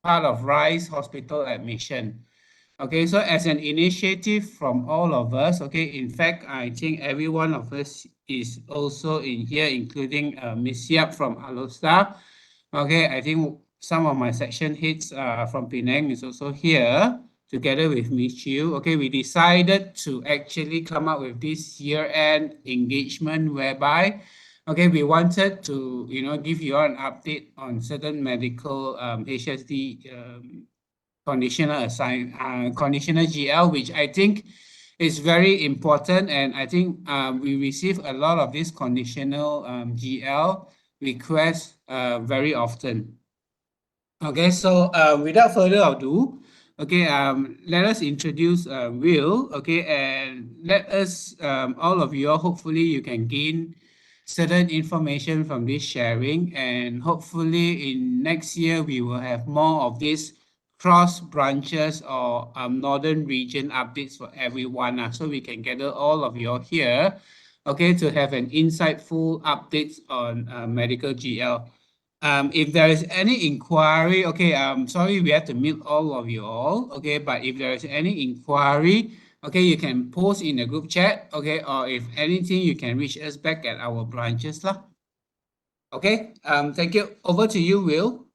part of RISE hospital admission. Okay, so as an initiative from all of us, okay, in fact, I think every one of us is also in here, including Miss Yap from Alosta. Okay, I think some of my section heads from Penang is also here together with Miss Chiu. Okay, we decided to actually come up with this year-end engagement whereby, okay, we wanted to, give you all an update on certain medical HSD conditional GL, which I think is very important. And I think we receive a lot of this conditional GL requests very often. Okay, so without further ado, okay, let us introduce Will, okay, and let us, all of you, hopefully you can gain certain information from this sharing, and hopefully in next year we will have more of these cross branches or northern region updates for everyone, so we can gather all of you here, okay, to have an insightful updates on medical GL. If there is any inquiry, okay, sorry, we have to mute all of you all, okay, but if there is any inquiry, okay, you can post in the group chat, okay, or if anything, you can reach us back at our branches lah. Okay, thank you. Over to you, Will.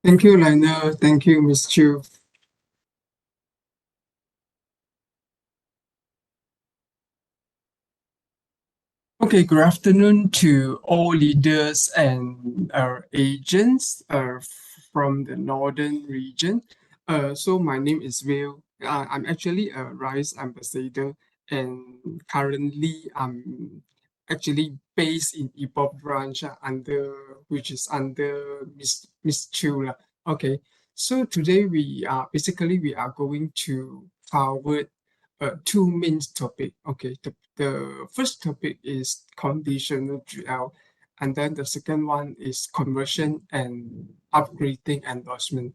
Thank you, Lionel. Thank you, Ms. Chu. Okay, good afternoon to all leaders and our agents from the northern region. So my name is Will. I'm actually a RISE ambassador, and currently I'm actually based in Ipoh branch which is under Miss Chu lah. Okay, so today we are going to cover two main topic. Okay, the first topic is conditional GL, and then the second one is conversion and upgrading endorsement.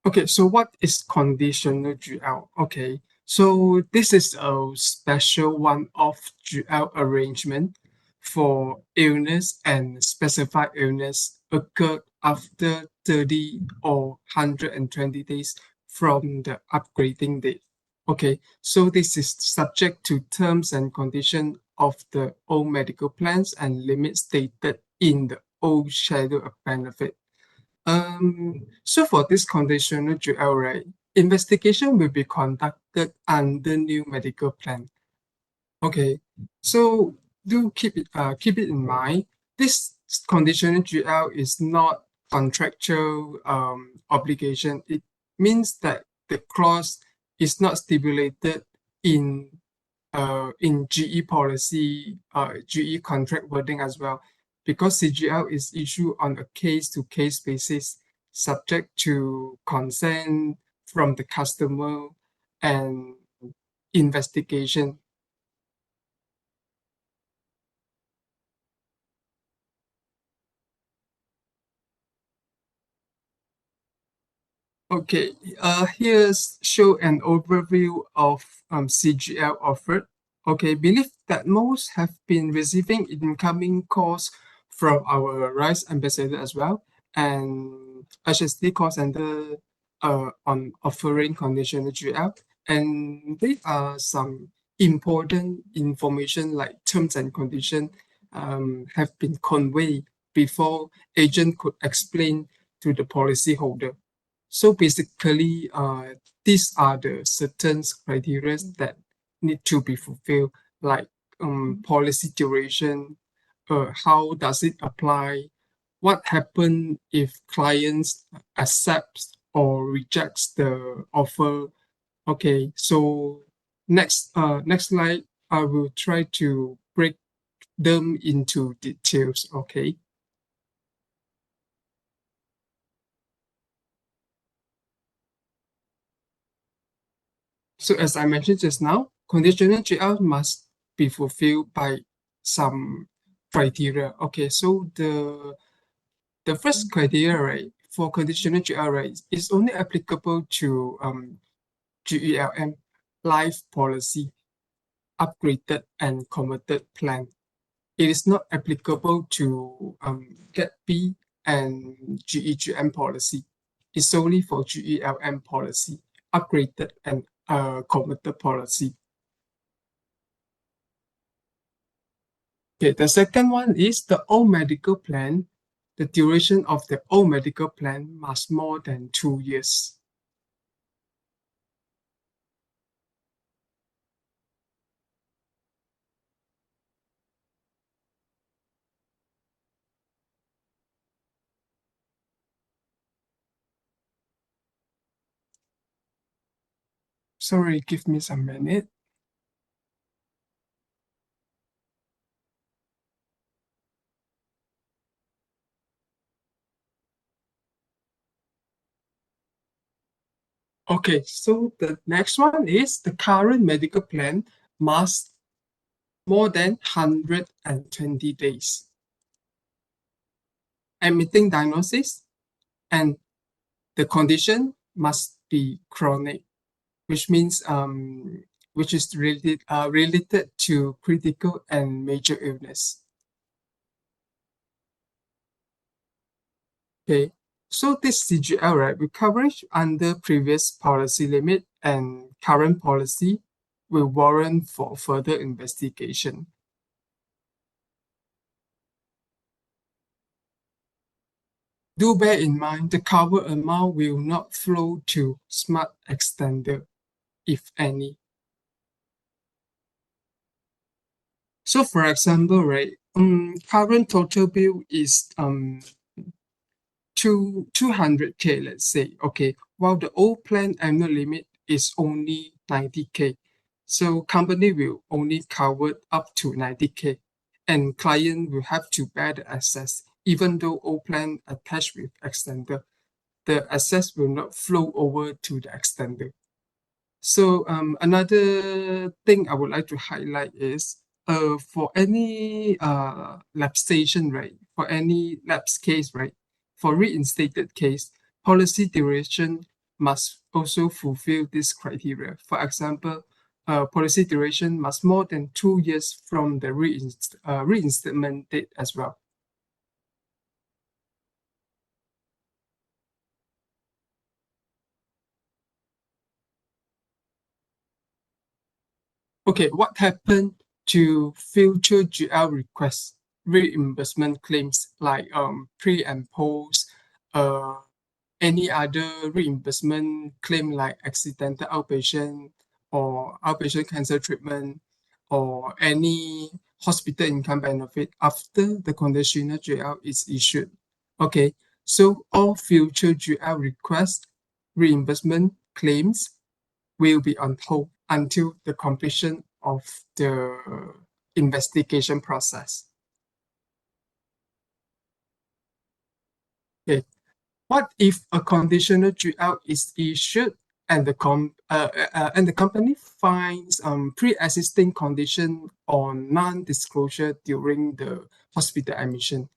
Okay, so what is conditional GL? Okay, so this is a special one-off GL arrangement for illness and specified illness occurred after 30 or 120 days from the upgrading date. Okay, so this is subject to terms and conditions of the old medical plans and limits stated in the old schedule of benefit. So for this conditional GL, right, investigation will be conducted under new medical plan. Okay, so do keep it in mind. This conditional GL is not contractual obligation. It means that the clause is not stipulated in GE policy, GE contract wording as well, because CGL is issued on a case-to-case basis, subject to consent from the customer and investigation. Okay, here's show an overview of CGL offered. Okay, believe that most have been receiving incoming calls from our RISE ambassador as well, and HSD call center on offering conditional GL, and there are some important information like terms and conditions have been conveyed before agent could explain to the policyholder. So basically, these are the certain criteria that need to be fulfilled, like policy duration, how does it apply, what happens if clients accepts or rejects the offer. Okay, so next slide, I will try to break them into details. Okay. So as I mentioned just now, conditional GL must be fulfilled by some criteria. Okay, so the first criteria, right, for conditional GL, right, is only applicable to GELM life policy upgraded and converted plan. It is not applicable to Get B and GEGM policy. It's only for GELM policy, upgraded and converted policy. Okay, the second one is the old medical plan. The duration of the old medical plan must more than 2 years. Sorry, give me some minute. Okay, so the next one is the current medical plan must more than 120 days. Admitting diagnosis and the condition must be chronic, which means which is related to critical and major illness. Okay, so this CGL, right, with coverage under previous policy limit and current policy will warrant for further investigation. Do bear in mind the cover amount will not flow to smart extender, if any. So for example, right, current total bill is 200K, let's say, okay, while the old plan annual limit is only 90K. So company will only cover up to 90K and client will have to bear the excess, even though old plan attached with extender, the excess will not flow over to the extender. So another thing I would like to highlight is for any lapsation, right? For any lapse case, right? For reinstated case, policy duration must also fulfill this criteria. For example, policy duration must more than 2 years from the reinstatement date as well. Okay, what happened to future GL requests, reimbursement claims like pre and post, uh, any other reimbursement claim like accidental outpatient or outpatient cancer treatment or any hospital income benefit after the conditional GL is issued? Okay, so all future GL requests, reimbursement claims will be on hold until the completion of the investigation process. Okay. What if a conditional GL is issued and the company finds pre-existing condition on non-disclosure during the hospital admission?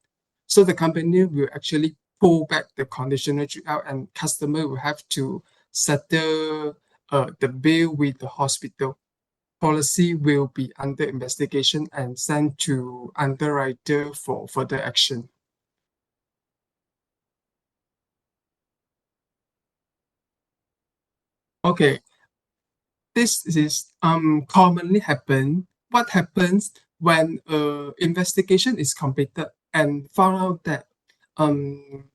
So the company will actually pull back the conditional GL and customer will have to settle the bill with the hospital. Policy will be under investigation and sent to underwriter for further action. Okay, this is commonly happen. What happens when investigation is completed and found out that um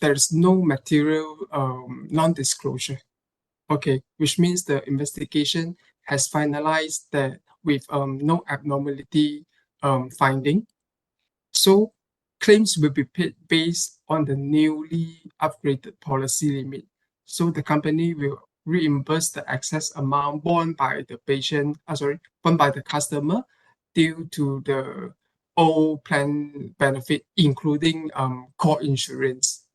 there's no material non-disclosure. Okay, which means the investigation has finalized that with no abnormality finding. So claims will be paid based on the newly upgraded policy limit. So the company will reimburse the excess amount borne by the borne by the customer due to the old plan benefit, including core insurance.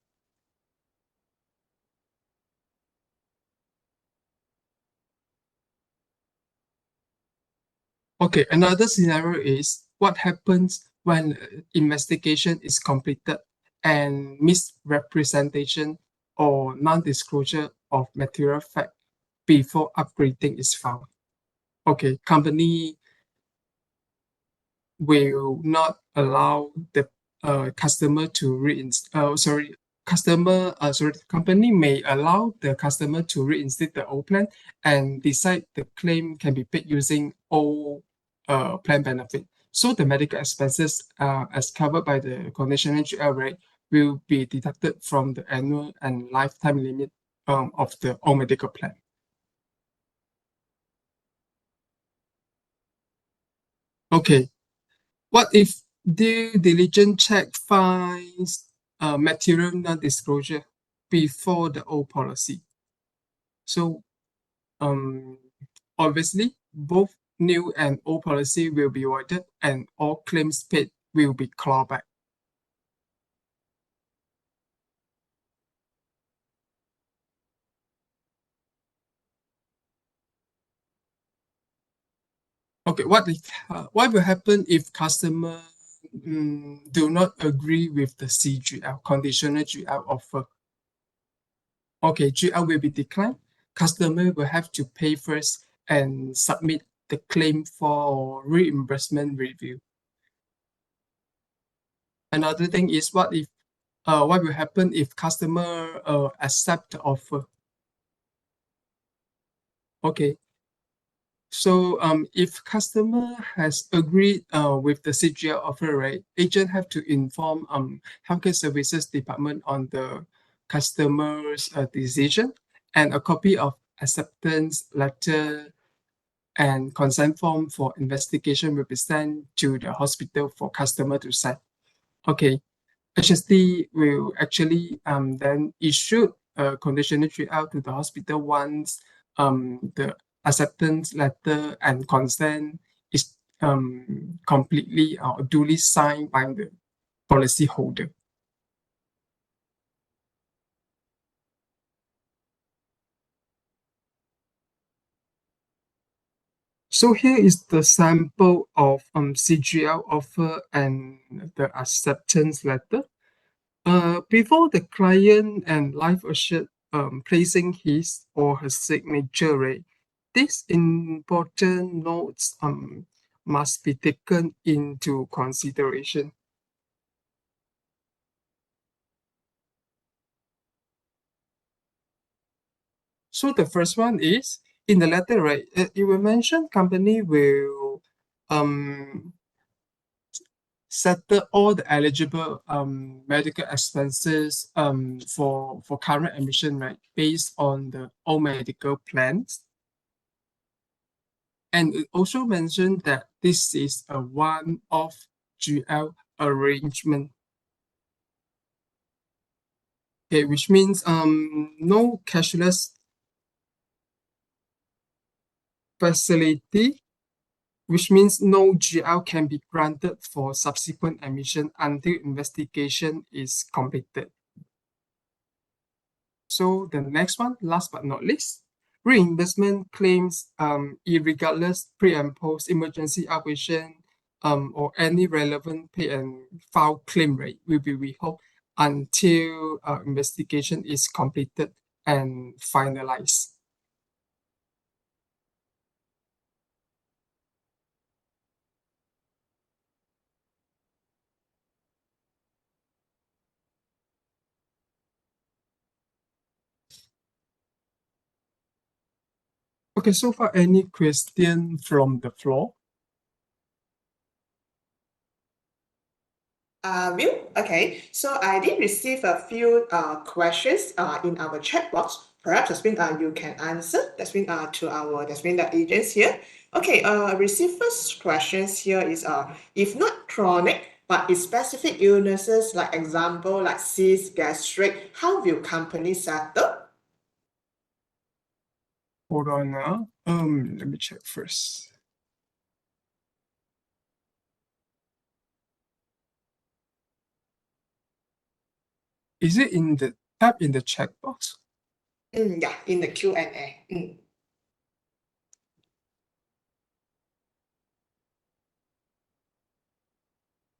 Okay, another scenario is what happens when investigation is completed and misrepresentation or non-disclosure of material fact before upgrading is found. Okay, company will not allow the customer to company may allow the customer to reinstate the old plan and decide the claim can be paid using old plan benefit. So the medical expenses as covered by the conditional GL rate will be deducted from the annual and lifetime limit of the old medical plan. Okay, what if due diligence check finds material non-disclosure before the old policy? So, um, obviously, both new and old policy will be voided, and all claims paid will be clawed back. Okay, what will happen if customer do not agree with the CGL conditional GL offer? Okay, GL will be declined. Customer will have to pay first and submit the claim for reimbursement review. Another thing is what will happen if customer accept the offer? Okay, so if customer has agreed with the CGL offer, right, agent have to inform healthcare services department on the customer's decision, and a copy of acceptance letter and consent form for investigation will be sent to the hospital for customer to sign. Okay, HSD will actually then issue a conditional entry out to the hospital once the acceptance letter and consent is completely or duly signed by the policy holder. So here is the sample of CGL offer and the acceptance letter. Before the client and life assured placing his or her signature, right, these important notes must be taken into consideration. So the first one is in the letter, right? It will mention company will um settle all the eligible medical expenses for current admission, right, based on the all medical plans. And it also mentioned that this is a one-off GL arrangement. Okay, which means no cashless facility, which means no GL can be granted for subsequent admission until investigation is completed. So the next one, last but not least, reimbursement claims, irregardless pre and post emergency outpatient, or any relevant pay and file claim rate will be withheld until investigation is completed and finalized. Okay, so far any question from the floor? Will, okay. So I did receive a few questions in our chat box. Perhaps that's been you can answer. That's been the agents here. Okay. I received first questions here is if not chronic but it's specific illnesses like example like cyst, gastric, how will company settle? Hold on now. Let me check first. Is it in the tab in the chat box? Yeah, in the Q&A.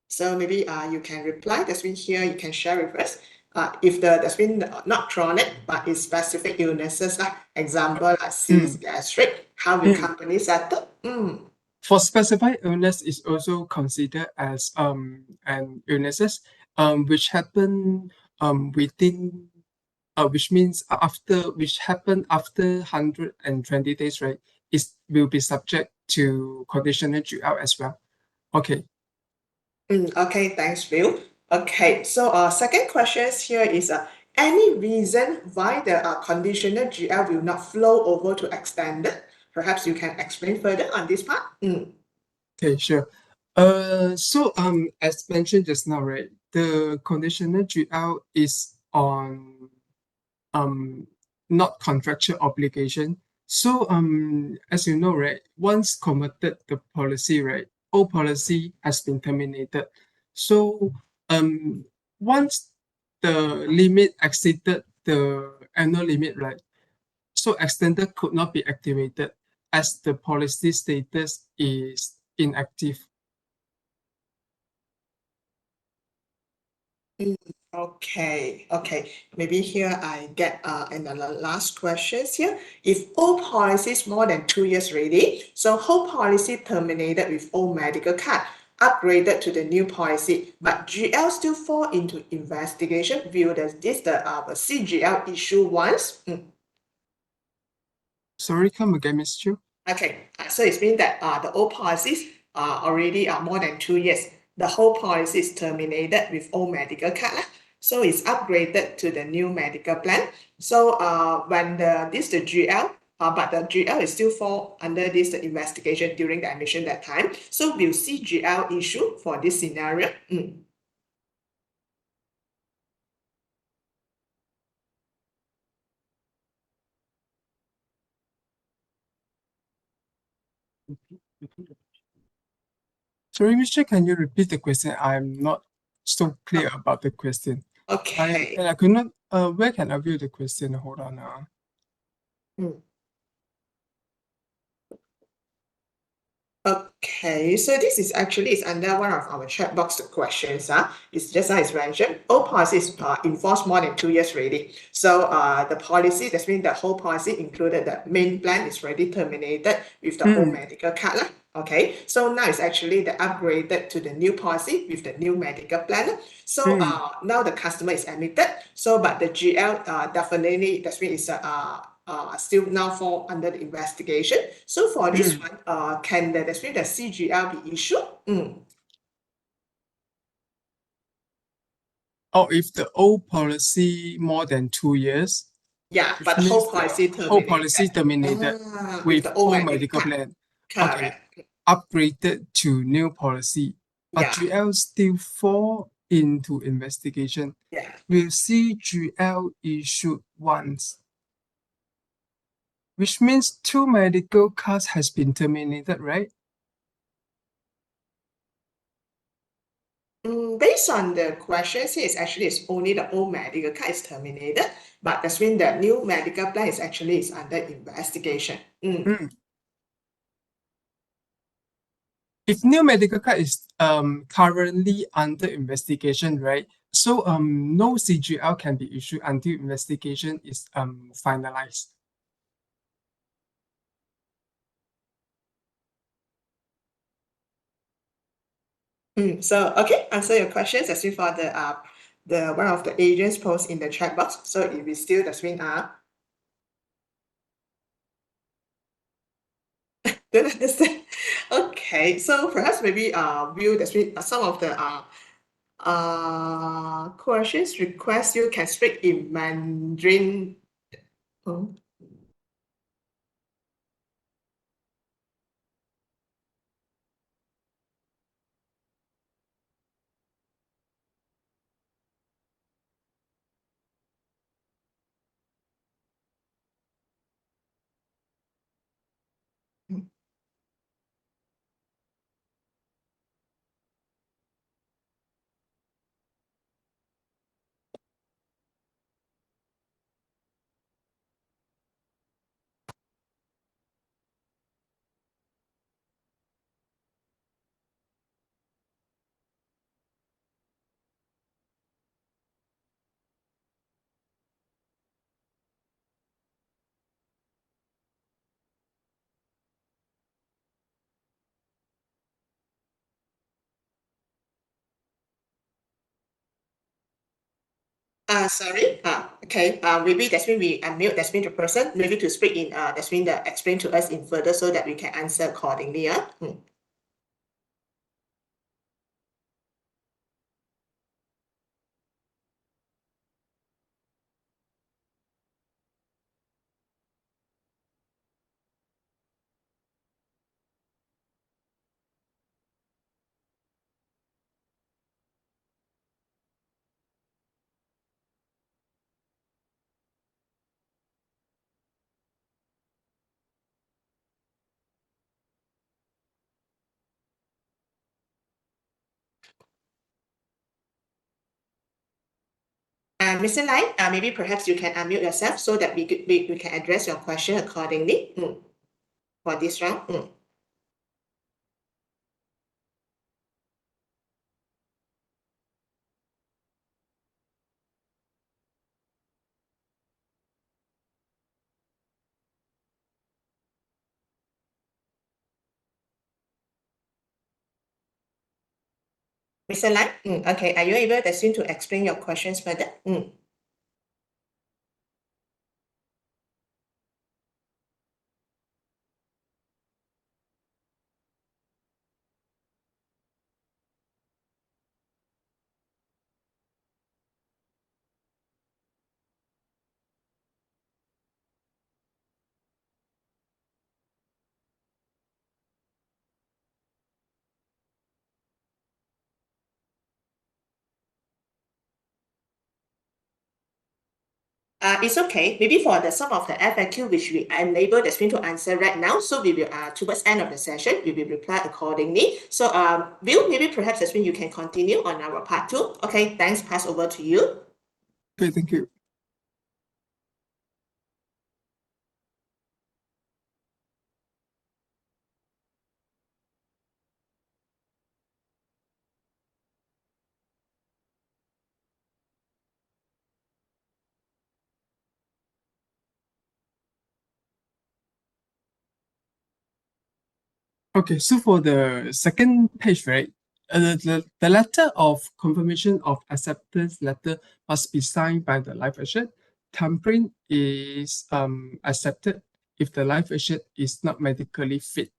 So maybe you can reply. That's been here. You can share with us. if that's been not chronic, but it's specific illnesses, like example, like cyst, gastric, how will company settle? For specified illness is also considered as an illnesses which happen within which means which happen after 120 days, right? Is will be subject to conditional GL as well. Okay. Okay, thanks, Bill. Okay, so second question here is any reason why the conditional GL will not flow over to extended? Perhaps you can explain further on this part. Okay, sure. So as mentioned just now, right, the conditional GL is on not contractual obligation. So as you know, right, once converted the policy, right, all policy has been terminated. So once the limit exceeded the annual limit, right, so extended could not be activated as the policy status is inactive. Okay. Maybe here I get another last questions here. If all policies more than 2 years already, so whole policy terminated with all medical card, upgraded to the new policy, but GL still fall into investigation. Will this the CGL issue once? Sorry, come again, Ms. Chu. Okay, so it means that the old policies are already more than 2 years. The whole policy is terminated with old medical card, lah. So it's upgraded to the new medical plan. So when the GL, but the GL is still fall under this investigation during the admission that time. So we'll see GL issue for this scenario. Sorry, Mr. Can you repeat the question? I'm not so clear about the question. Okay. I could not. Where can I view the question? Hold on. Mm. Okay, so this is actually is under one of our chat box questions. It's just as mentioned, all policies enforced more than 2 years already. So the policy, that means the whole policy included the main plan is already terminated with the old medical card. Okay, so now it's actually the upgraded to the new policy with the new medical plan. So now the customer is admitted. So but the GL definitely that means it's still now fall under the investigation. So for this one, can the CGL be issued? Oh, if the old policy more than 2 years, Yeah, which but the means whole the policy whole terminated. policy terminated With with the old old medical medical card. plan. Okay, Correct. upgraded to new policy. But Yeah. GL still fall into investigation. Yeah. Will see GL issued once, which means 2 medical cards has been terminated, right? Based on the questions here, it's only the old medical card is terminated, but that's mean the new medical plan is under investigation. If new medical card is currently under investigation, right? So no CGL can be issued until investigation is finalized. So okay, answer your questions as for the one of the agents post in the chat box. So it is still that's mean don't understand. Okay, so perhaps maybe Will that's mean some of the questions request you can speak in Mandarin. Oh. Sorry. Okay. Maybe that's mean we unmute. That's mean the person maybe to speak in. That's mean the explain to us in further so that we can answer accordingly. Mr. Lai, maybe perhaps you can unmute yourself so that we can address your question accordingly. For this round. Mr. Lai, okay, are you able to explain your questions further? It's okay. Maybe for some of the FAQ which we unable that's been to answer right now. So we will towards end of the session we will reply accordingly. So Bill, maybe perhaps that's when you can continue on our part two. Okay, thanks. Pass over to you. Okay, thank you. Okay, so for the second page, right, the letter of confirmation of acceptance letter must be signed by the life assured. Tampering is accepted if the life assured is not medically fit.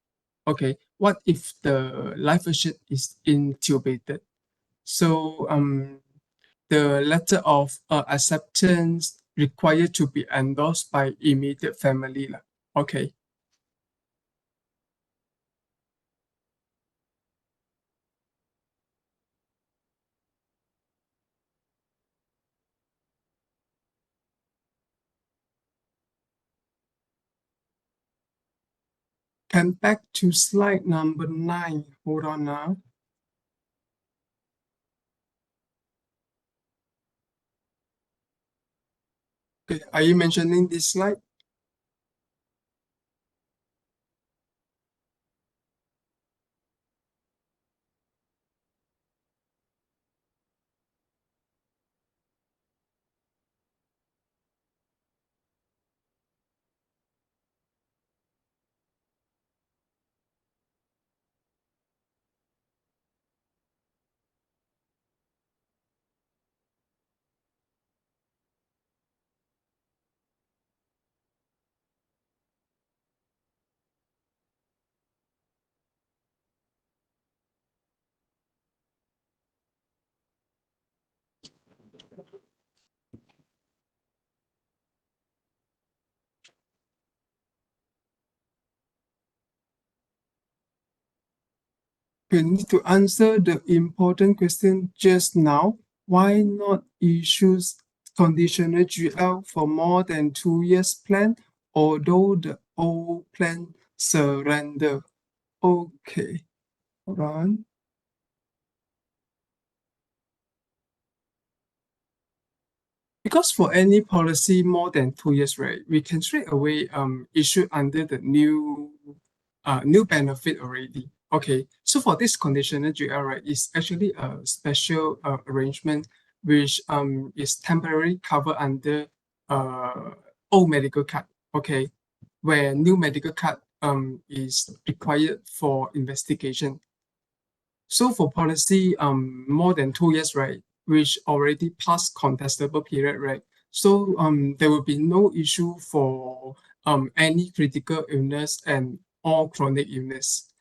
Okay, what if the life assured is intubated? So the letter of acceptance required to be endorsed by immediate family lah. Okay. Come back to slide number 9. Hold on now. Okay, are you mentioning this slide? You need to answer the important question just now. Why not issue conditional GL for more than 2 years plan, although the old plan surrender? Okay, hold on. Because for any policy more than 2 years, right, we can straight away issue under the new benefit already. Okay, so for this conditional GL, right, is actually a special arrangement which is temporarily covered under old medical card. Okay, where new medical card is required for investigation. So for policy more than 2 years, right, which already passed contestable period, right? So there will be no issue for any critical illness and all chronic illness.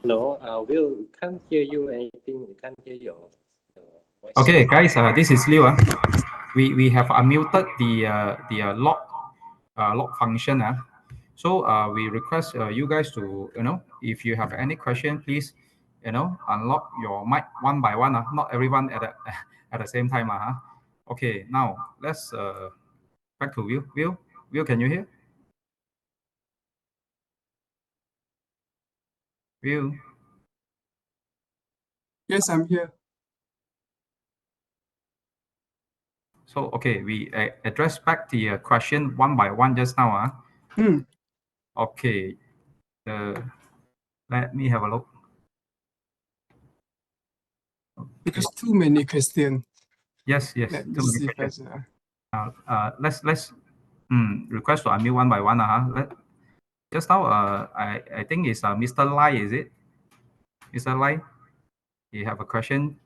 No, Will, can't hear you anything. We can't hear your voice. Okay, guys, this is Liu. We have unmuted the lock function. So we request you guys to, if you have any question, please, unlock your mic one by one. Not everyone at at the same time. Okay, now let's back to Will. Will, can you hear? Will. Yes, I'm here. So okay, we address back the question one by one just now. Okay. Let me have a look. Because too many questions. Yes. Let me Too many see questions. first. Let's request to unmute one by one. Just now, I think it's Mr. Lai, is it? Mr. Lai, you have a question?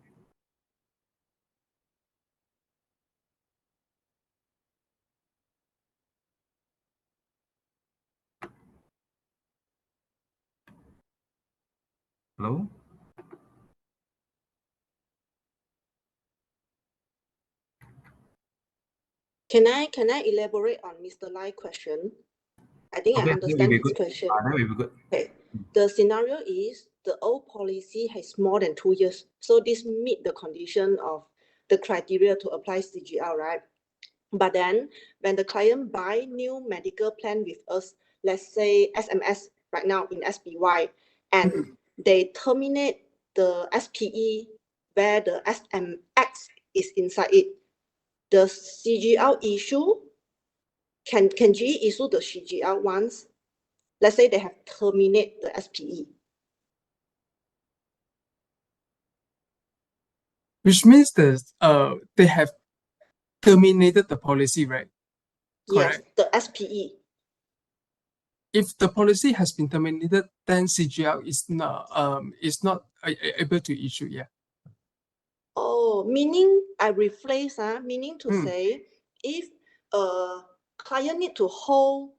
Hello? Can I elaborate on Mr. Lai question? I think I Okay, that will understand be his good. question. That will be good. Okay. The scenario is the old policy has more than 2 years. So this meet the condition of the criteria to apply CGL, right? But then when the client buy new medical plan with us, let's say SMS right now in SPY, and they terminate the SPE where the SMX is inside it, the CGL issue, can GE issue the CGL once, let's say they have terminated the SPE? Which means that they have terminated the policy, right? Yes, Correct. the SPE. If the policy has been terminated, then CGL is not able to issue. Yeah. Oh, meaning I rephrase, meaning to Mm. say if a client need to hold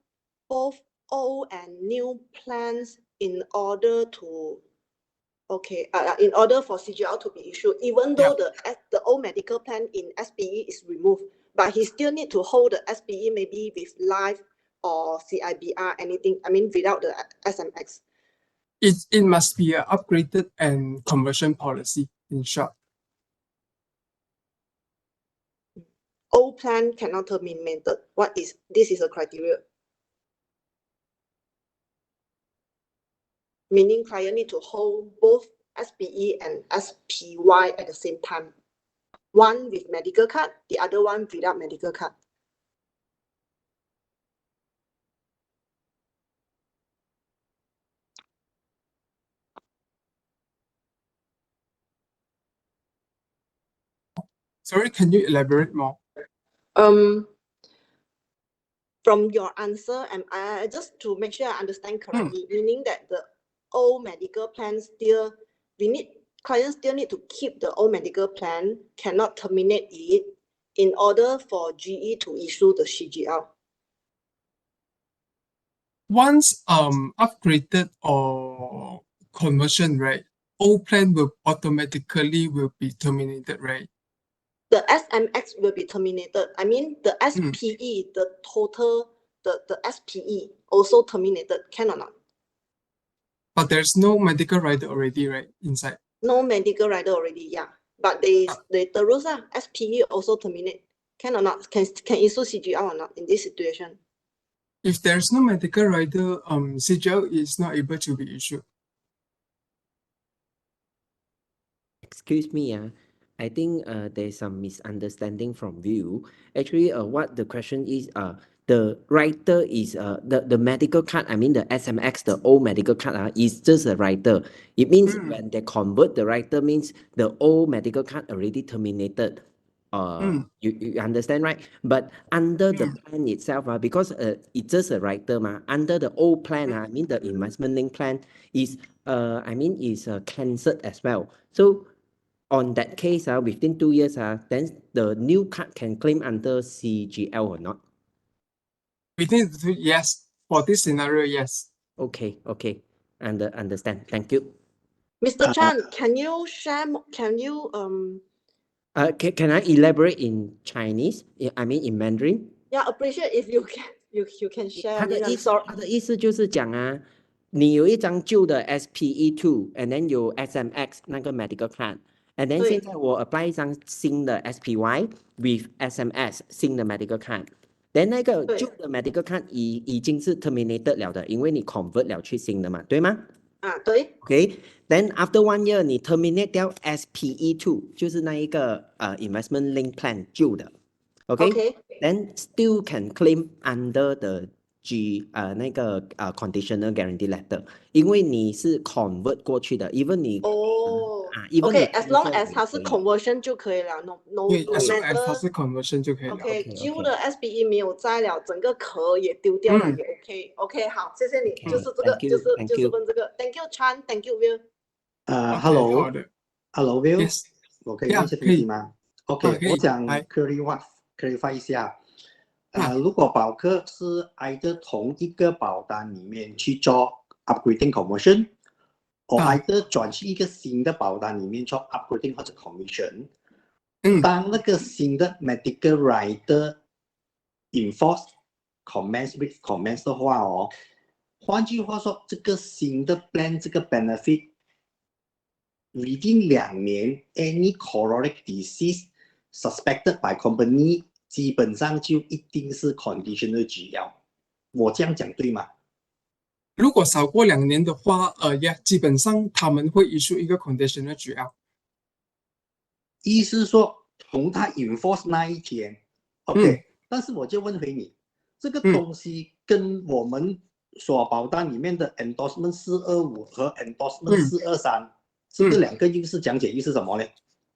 both old and new plans in order to, in order for CGL to be issued, even though the old medical plan in SPE is removed, but he still need to hold the SPE maybe with life or CIBR, anything, I mean, without the SMX. It must be an upgraded and conversion policy, in short. Old plan cannot terminate. This is a criteria. Meaning client need to hold both SPE and SPY at the same time. One with medical card, the other one without medical card. Sorry, can you elaborate more? From your answer, and I just to make sure I understand correctly, meaning that the old medical plan still, clients still need to keep the old medical plan, cannot terminate it in order for GE to issue the CGL. Once upgraded or conversion, right, old plan will automatically will be terminated, right? The SMX will be terminated. I mean, the SPE, the total, the SPE also terminated, can or not? But there's no medical rider already, right, inside. No medical rider already, yeah. But the rules are SPE also terminate, can or not? Can issue CGL or not in this situation? If there's no medical rider, CGL is not able to be issued. Excuse me, I think there's some misunderstanding from you. Actually, what the question is, the writer is the medical card. I mean the SMX, the old medical card, is just a writer. It means when they convert the writer, means the old medical card already terminated. You understand, right? But under the plan itself, because it's just a writer, under the old plan, I mean the investment link plan is is cancelled as well. So on that case, within 2 years, then the new card can claim under CGL or not? Yes, for this scenario, yes. Okay, understand. Thank you. Mr. Chan, can you share? Can you Can I elaborate in Chinese? I mean in Mandarin. Yeah, appreciate if you can you can share. 他 I 的 mean, I'm 意思， sorry. 他的意思就是讲你有一张旧的 SPE2，and then 有 SMX 那个 medical card，and then 对现在我 apply 一张新的 SPY with SMS 新的 medical card，then 那个对旧的 medical card 已经是 terminated 了的，因为你 convert 了去新的嘛，对吗？对。 Okay，then after 1 year 你 terminate 掉 SPE2，就是那一个investment link plan 旧的 Okay. then still can claim under the那个conditional guarantee letter，因为你是 convert 过去的，even 你even Okay, 你 as long cancel as 它是也可以 conversion 就可以了，no 对，as long as 它 matter。是 conversion 就可以了。 OK， OK，OK 旧的 SPE 没有摘了，整个壳也丢掉了，也 OK。OK， 好，谢谢你，就是这个， Thank you， 就是 thank 就是 you 问这个。Thank you Chan，Thank you Will。 好的 Hello Will， ，yes，我可以问一些可以东西吗？OK，可以我想来 clarify 一下，如果保客是挨着同一个保单里面去做 upgrading conversion， 或挨着转去一个新的保单里面做 upgrading 或者 commission， 当那个新的 medical rider enforce commence 的话换句话说，这个新的 plan 这个 benefit within 2年 any chronic disease suspected by company 基本上就一定是 conditional GL， 我这样讲对吗？如果少过2年的话，基本上他们会 issue 一个 conditional GL。意思是说，从他 enforce 那一天 ，OK，但是我就问回你，这个东西跟我们所保单里面的 endorsement 425和 endorsement 423，这个2个意思讲解意是什么呢？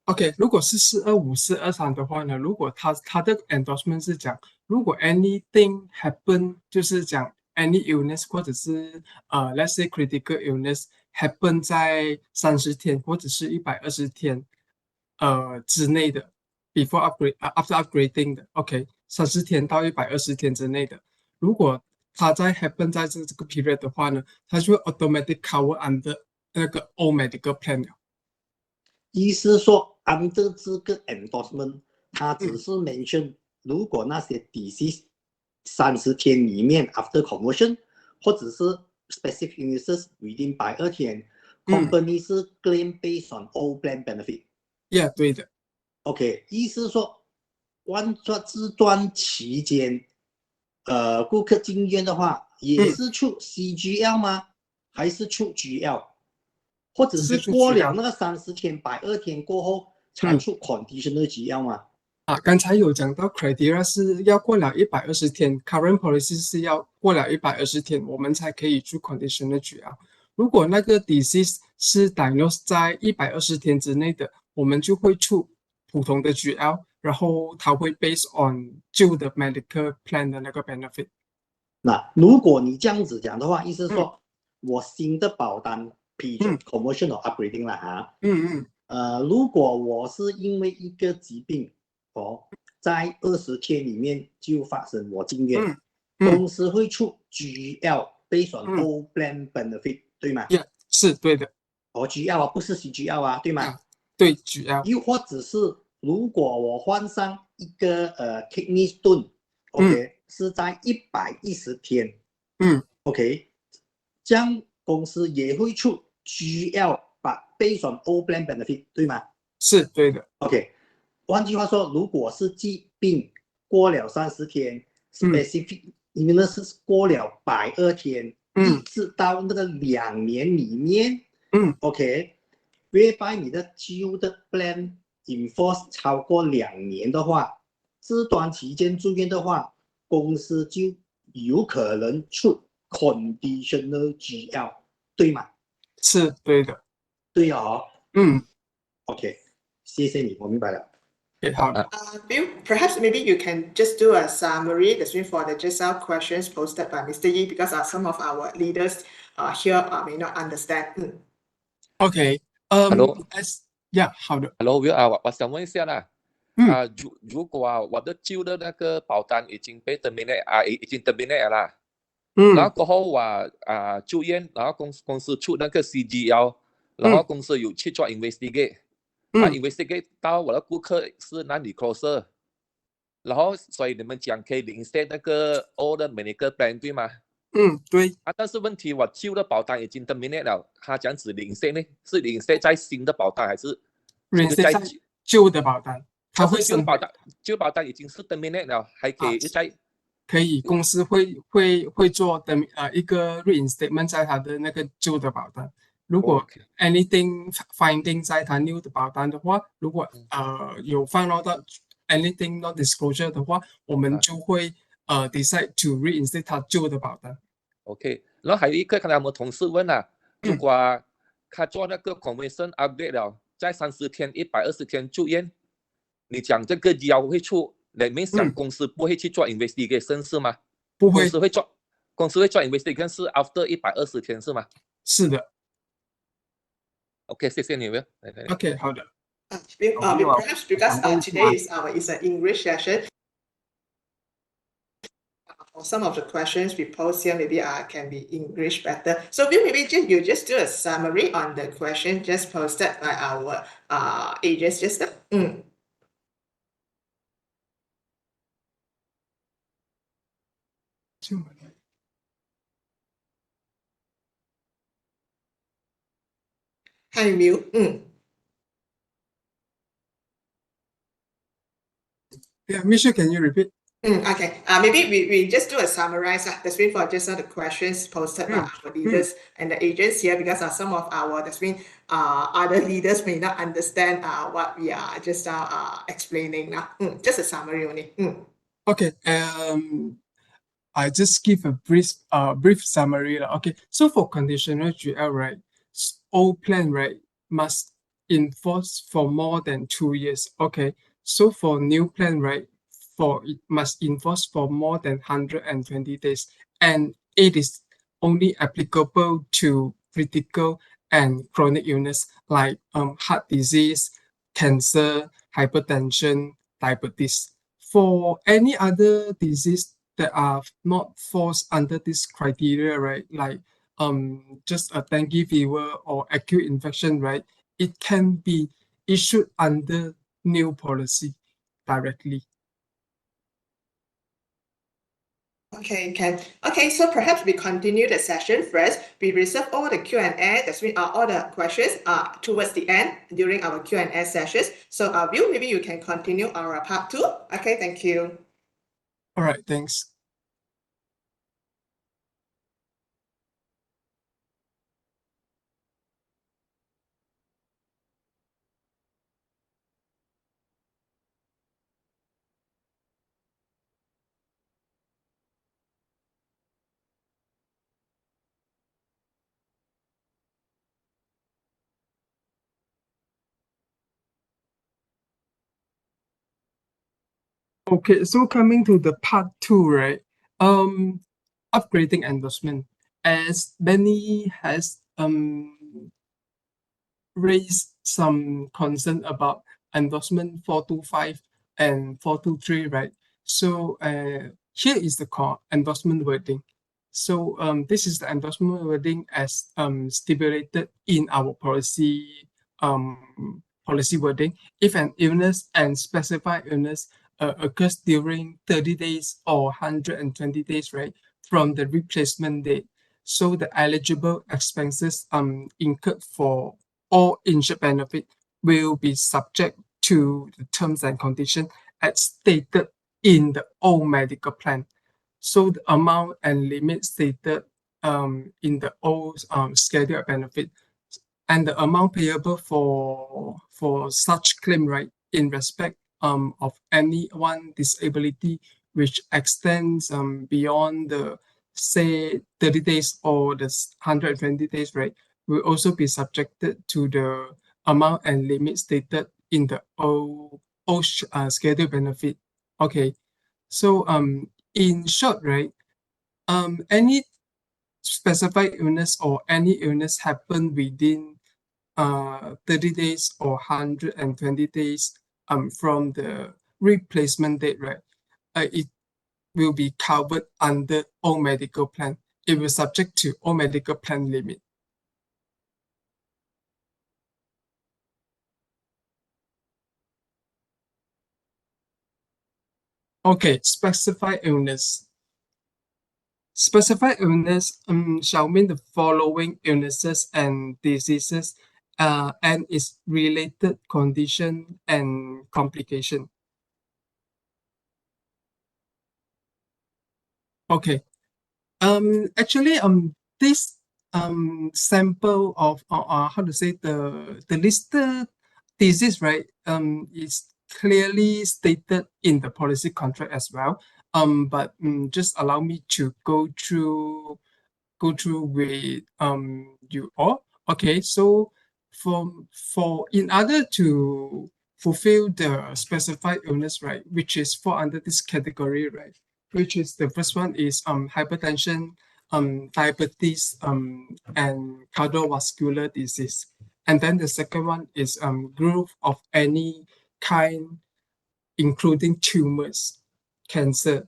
OK， 如果是425、423的话呢，如果他的 endorsement 是讲，如果 anything happen， 就是讲 any illness 或者是let's say critical illness happen 在30天或者是120天之内的 before upgrade after upgrading 的 OK 30天到120天之内的，如果它在 happen 在这个 period 的话呢，它就会 automatic cover under 那个 old medical plan 了。意思说 under 这个 endorsement， 它只是 mention 如果那些 disease 30天里面 after conversion， 或者是 specific illnesses within 120天，company 是 claim based on old plan benefit。Yeah， 对的。OK， 意思说，这段期间，顾客进医院的话，也是出 CGL 吗？还是出 GL？ 或者是过了那个30天、120天过后才出 conditional GL 吗？刚才有讲到 criteria 是要过了120天 ，current policy 是要过了120天，我们才可以出 conditional GL。如果那个 disease 是 diagnosed 在120天之内的，我们就会出普通的 GL，然后它会 based on 旧的 medical plan 的那个 benefit。那如果你这样子讲的话，意思是说，我新的保单批准 commercial upgrading 了哈。如果我是因为一个疾病在20天里面就发生我进院，公司会出 GL based on old plan benefit， 对吗？是对的。GL 啊，不是 CGL 啊，对吗？对 GL。又或者是如果我换上一个kidney stone，OK，是在110天，OK，这样公司也会出 GL based on old plan benefit， 对吗？是对的。OK， 换句话说，如果是疾病过了30天，specific， 因为那是过了120天，一直到那个2年里面，OK，whereby 你的旧的 plan enforce 超过2年的话，这段期间住院的话，公司就有可能出 conditional GL， 对吗？是对的。对哦。OK， 谢谢你，我明白了。好。Bill, perhaps maybe you can just do a summary, that's mean for the just now questions posted by Mr. Yi, because some of our leaders here may not understand. OK， Hello， 好的。Hello， 我想问一下啦，如果我的旧的那个保单已经被 terminate 已经 terminate 了，然后过后我住院，然后公司出那个 CGL， 然后公司有去做 investigate，investigate 到我的顾客是哪里 closer， 然后所以你们讲可以 reinstate 那个 old medical plan 对吗？对。但是问题我旧的保单已经 terminate 了，他这样子 reinstate 呢？是 reinstate 在新的保单还是 reinstate 在旧的保单？它会旧保单已经是 terminate 了，还可以再可以，公司会做的一个 reinstatement 在它的那个旧的保单。如果 anything finding 在它 new 的保单的话，如果有放到 anything not disclosure 的话，我们就会decide to reinstate 它旧的保单。OK， 然后还有一个，看到我们同事问啊，如果他做那个 convention upgrade 了，在30天、120天住院，你讲这个药会出，你们想公司不会去做 investigation 是吗？不会。公司会做 investigation 是 after 120天是吗？是的。OK， 谢谢你们。OK， 好的。Perhaps because today is an English session. Some of the questions we post here maybe can be English better. So Bill, maybe you just do a summary on the question just posted by our agents just now. Hi, Bill. Yeah, Misha, can you repeat? Okay, maybe we just do a summarize. That's mean for just the questions posted by our leaders and the agents here, because some of our other leaders may not understand what we are just explaining now. Just a summary only. Okay. I just give a brief summary. Okay, so for conditional GL, right, old plan, right, must enforce for more than 2 years. Okay, so for new plan, right, for it must enforce for more than 120 days, and it is only applicable to critical and chronic illness like heart disease, cancer, hypertension, diabetes. For any other disease that are not falls under this criteria, right? Like just a dengue fever or acute infection, right? It can be issued under new policy directly. Okay, Ken. Okay, so perhaps we continue the session first. We reserve all the Q&A, that's mean all the questions towards the end during our Q&A sessions. So Bill, maybe you can continue our part 2. Okay, thank you. All right, thanks. Okay, so coming to the part two, right? Upgrading endorsement. As Benny has raised some concern about endorsement 425 and 423, right? So here is the endorsement wording. So this is the endorsement wording as stipulated in our policy wording. If an illness and specified illness occurs during 30 days or 120 days, right, from the replacement date, so the eligible expenses incurred for all insured benefit will be subject to the terms and conditions as stated in the old medical plan. So the amount and limit stated in the old schedule of benefit and the amount payable for such claim, right, in respect of any one disability which extends beyond the say 30 days or the 120 days, right, will also be subjected to the amount and limit stated in the old schedule benefit. Okay, so in short, right, any specified illness or any illness happen within 30 days or 120 days from the replacement date, right? It will be covered under all medical plan. It will subject to all medical plan limit. Okay, specified illness. Specified illness shall mean the following illnesses and diseases and its related condition and complication. Okay. Actually, this sample of how to say the listed disease, right? Is clearly stated in the policy contract as well. But just allow me to go through with you all. Okay, so for in order to fulfill the specified illness, right, which is fall under this category, right, which is the first one is hypertension, diabetes, and cardiovascular disease. And then the second one is growth of any kind, including tumors, cancer,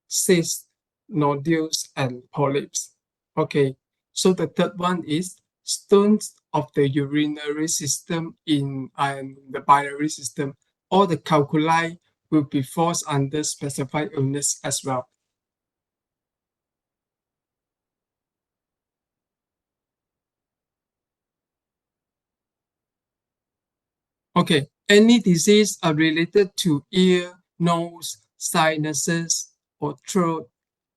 cysts, nodules, and polyps. Okay, so the third one is stones of the urinary system in and the biliary system. All the calculi will be falls under specified illness as well. Okay, any disease are related to ear, nose, sinuses, or throat.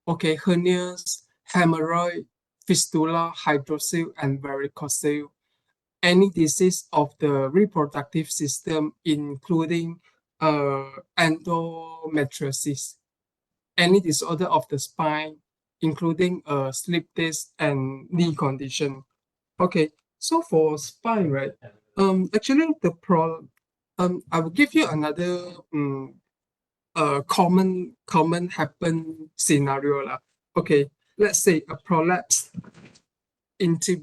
Okay, hernias, hemorrhoid, fistula, hydrocele, and varicocele. Any disease of the reproductive system, including endometriosis. Any disorder of the spine, including slip disc and knee condition. Okay, so for spine, right? Actually, I will give you another common happen scenario lah. Okay, let's say a prolapse into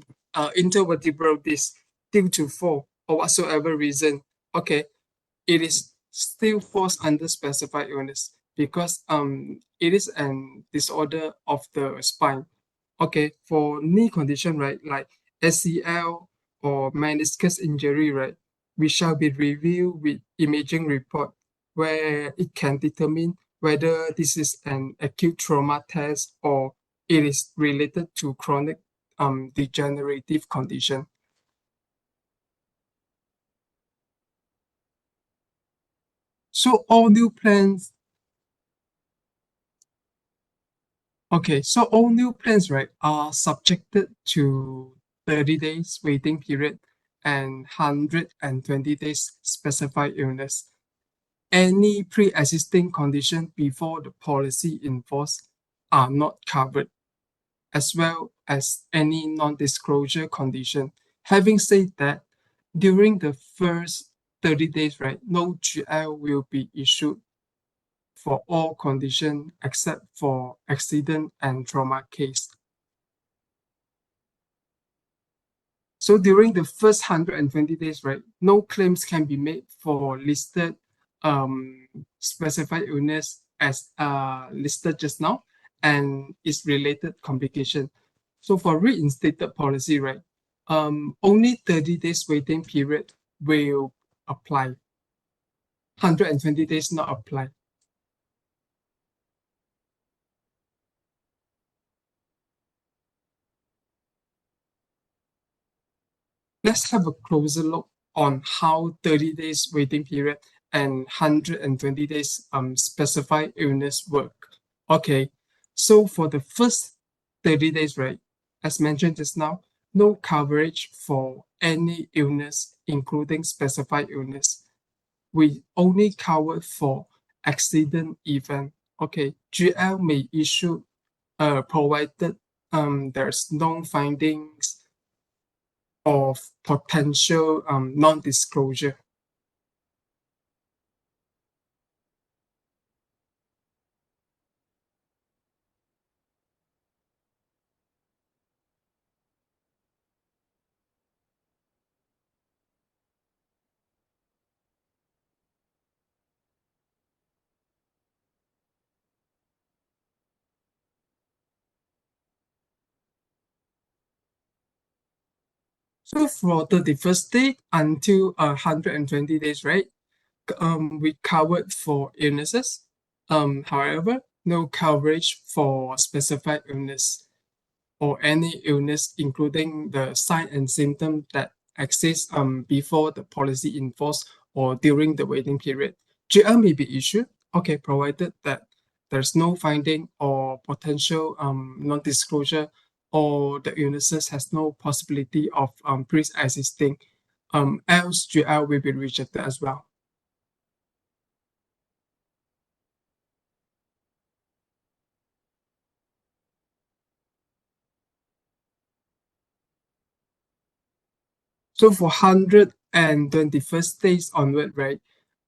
intervertebral disc due to fall or whatsoever reason. Okay, it is still falls under specified illness because it is an disorder of the spine. Okay, for knee condition, right, like ACL or meniscus injury, right, we shall be reviewed with imaging report where it can determine whether this is an acute trauma test or it is related to chronic degenerative condition. So all new plans, okay, so all new plans, right, are subjected to 30 days waiting period and 120 days specified illness. Any pre-existing condition before the policy in force are not covered, as well as any non-disclosure condition. Having said that, during the first 30 days, right, no GL will be issued for all conditions except for accident and trauma case. So during the first 120 days, right, no claims can be made for listed specified illness as listed just now and its related complication. So for reinstated policy, right, only 30 days waiting period will apply. 120 days not apply. Let's have a closer look on how 30 days waiting period and 120 days specified illness work. Okay, so for the first 30 days, right, as mentioned just now, no coverage for any illness, including specified illness. We only cover for accident event. Okay, GL may issue provided there's no findings of potential non-disclosure. So for the first day until 120 days, right? We covered for illnesses. However, no coverage for specified illness or any illness, including the sign and symptom that exist before the policy in force or during the waiting period. GL may be issued, okay, provided that there's no finding or potential non-disclosure or the illnesses has no possibility of pre-existing, else GL will be rejected as well. So for 121st days onward, right,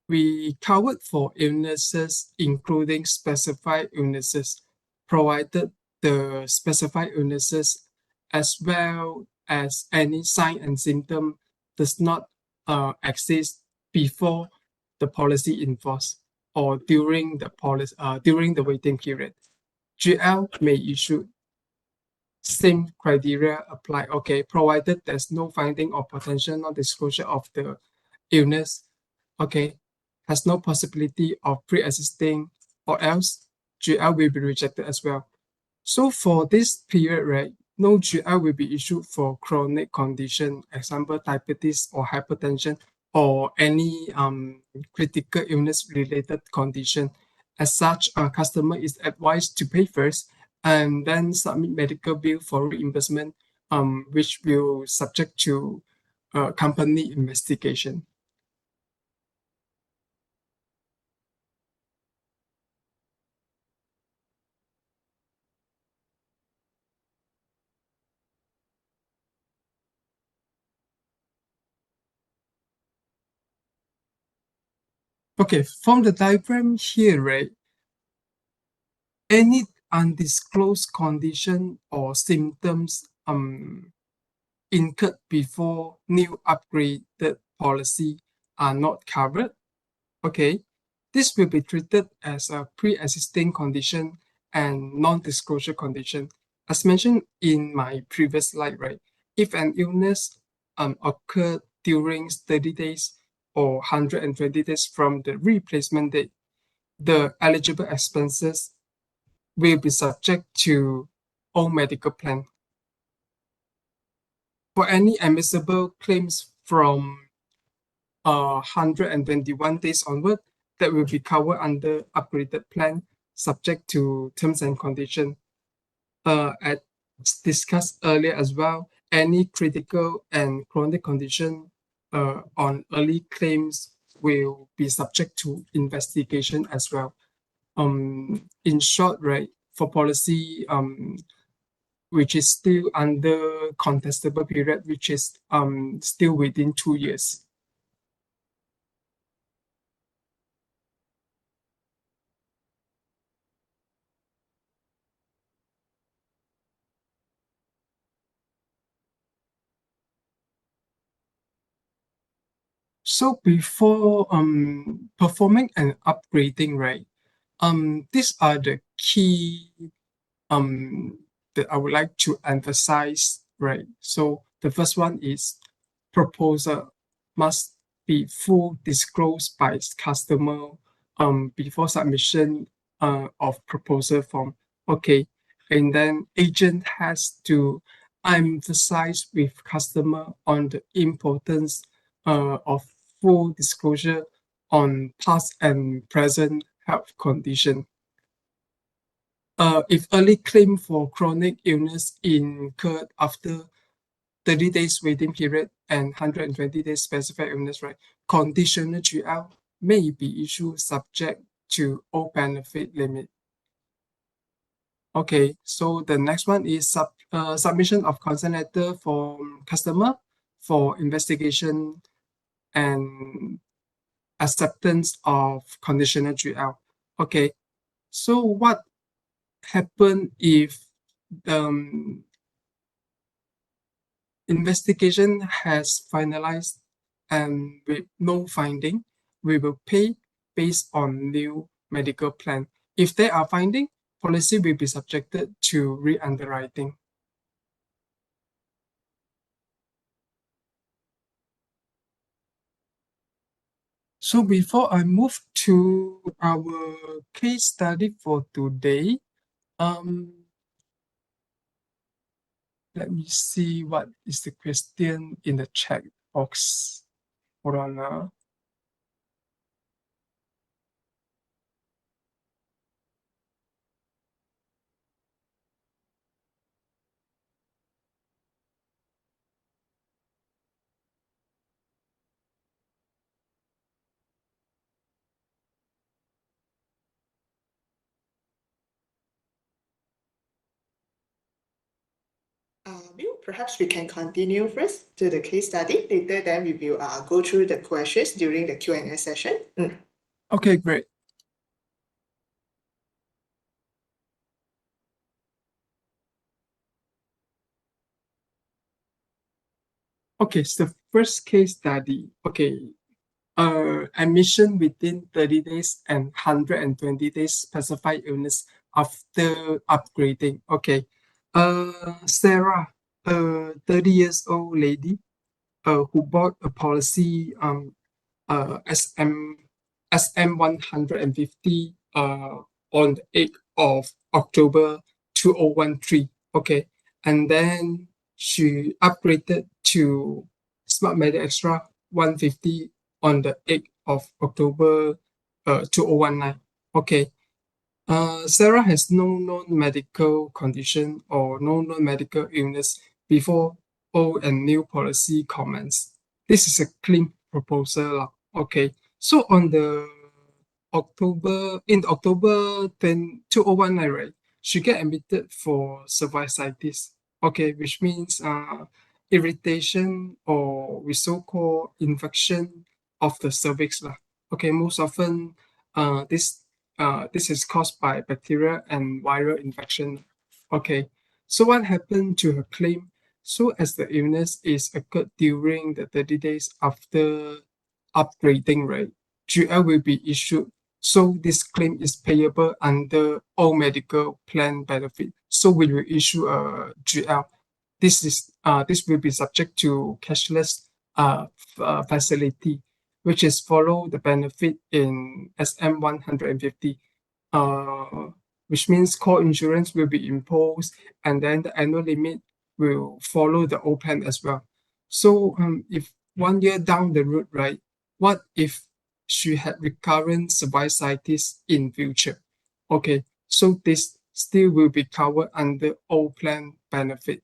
we covered for illnesses, including specified illnesses, provided the specified illnesses as well as any sign and symptom does not exist before the policy in force or during the waiting period. GL may issue same criteria apply. Okay, provided there's no finding or potential non-disclosure of the illness, okay, has no possibility of pre-existing or else GL will be rejected as well. So for this period, right, no GL will be issued for chronic condition, example diabetes or hypertension or any critical illness related condition. As such, a customer is advised to pay first and then submit medical bill for reimbursement, which will subject to company investigation. Okay, from the diagram here, right, any undisclosed condition or symptoms incurred before new upgraded policy are not covered. Okay, this will be treated as a pre-existing condition and non-disclosure condition. As mentioned in my previous slide, right, if an illness occurred during 30 days or 120 days from the replacement date, the eligible expenses will be subject to all medical plan. For any admissible claims from 121 days onward, that will be covered under upgraded plan, subject to terms and conditions. As discussed earlier as well, any critical and chronic condition on early claims will be subject to investigation as well. In short, right, for policy which is still under contestable period, which is still within 2 years. So before performing and upgrading, right? These are the key that I would like to emphasize, right? So the first one is proposal must be full disclosed by customer before submission of proposal form. Okay, and then agent has to emphasize with customer on the importance of full disclosure on past and present health condition. If early claim for chronic illness incurred after 30 days waiting period and 120 days specified illness, right? Conditional GL may be issued subject to all benefit limit. Okay, so the next one is submission of consent letter from customer for investigation and acceptance of conditional GL. Okay, so what happen if investigation has finalized and with no finding, we will pay based on new medical plan. If there are finding, policy will be subjected to re-underwriting. So before I move to our case study for today, let me see what is the question in the chat box. Hold on. Bill, perhaps we can continue first to the case study. Later, then we will go through the questions during the Q&A session. Okay, great. Okay, so first case study. Okay, admission within 30 days and 120 days specified illness after upgrading. Okay, Sarah, a 30 years old lady, who bought a policy SM 150 on the 8th of October 2013. Okay, and then she upgraded to Smart Med Extra 150 on the 8th of October 2019. Okay. Sarah has no non-medical condition or no non-medical illness before old and new policy comments. This is a claim proposal. Okay, so on the October 10, 2019, right, she get admitted for cervicitis. Okay, which means irritation or we so-called infection of the cervix. Okay, most often this is caused by bacterial and viral infection. Okay, so what happened to her claim? So as the illness is occurred during the 30 days after upgrading, right, GL will be issued. So this claim is payable under all medical plan benefit. So we will issue a GL. This will be subject to cashless facility, which is follow the benefit in SM 150, which means core insurance will be imposed and then the annual limit will follow the old plan as well. So if 1 year down the road, right, what if she had recurrent cervicitis in future? Okay, so this still will be covered under old plan benefit.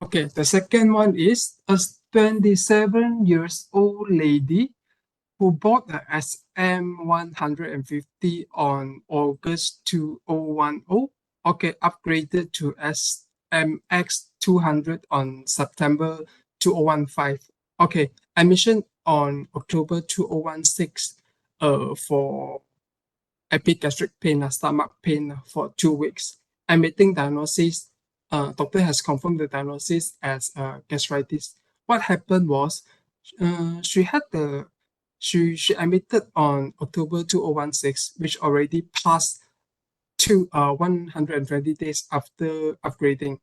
Okay, the second one is a 27 years old lady who bought the SM 150 on August 2010. Okay, upgraded to SMX 200 on September 2015. Okay, admission on October 2016. for epigastric pain, stomach pain for 2 weeks. Admitting diagnosis, doctor has confirmed the diagnosis as gastritis. What happened was, she admitted on October 2016, which already passed to 120 days after upgrading,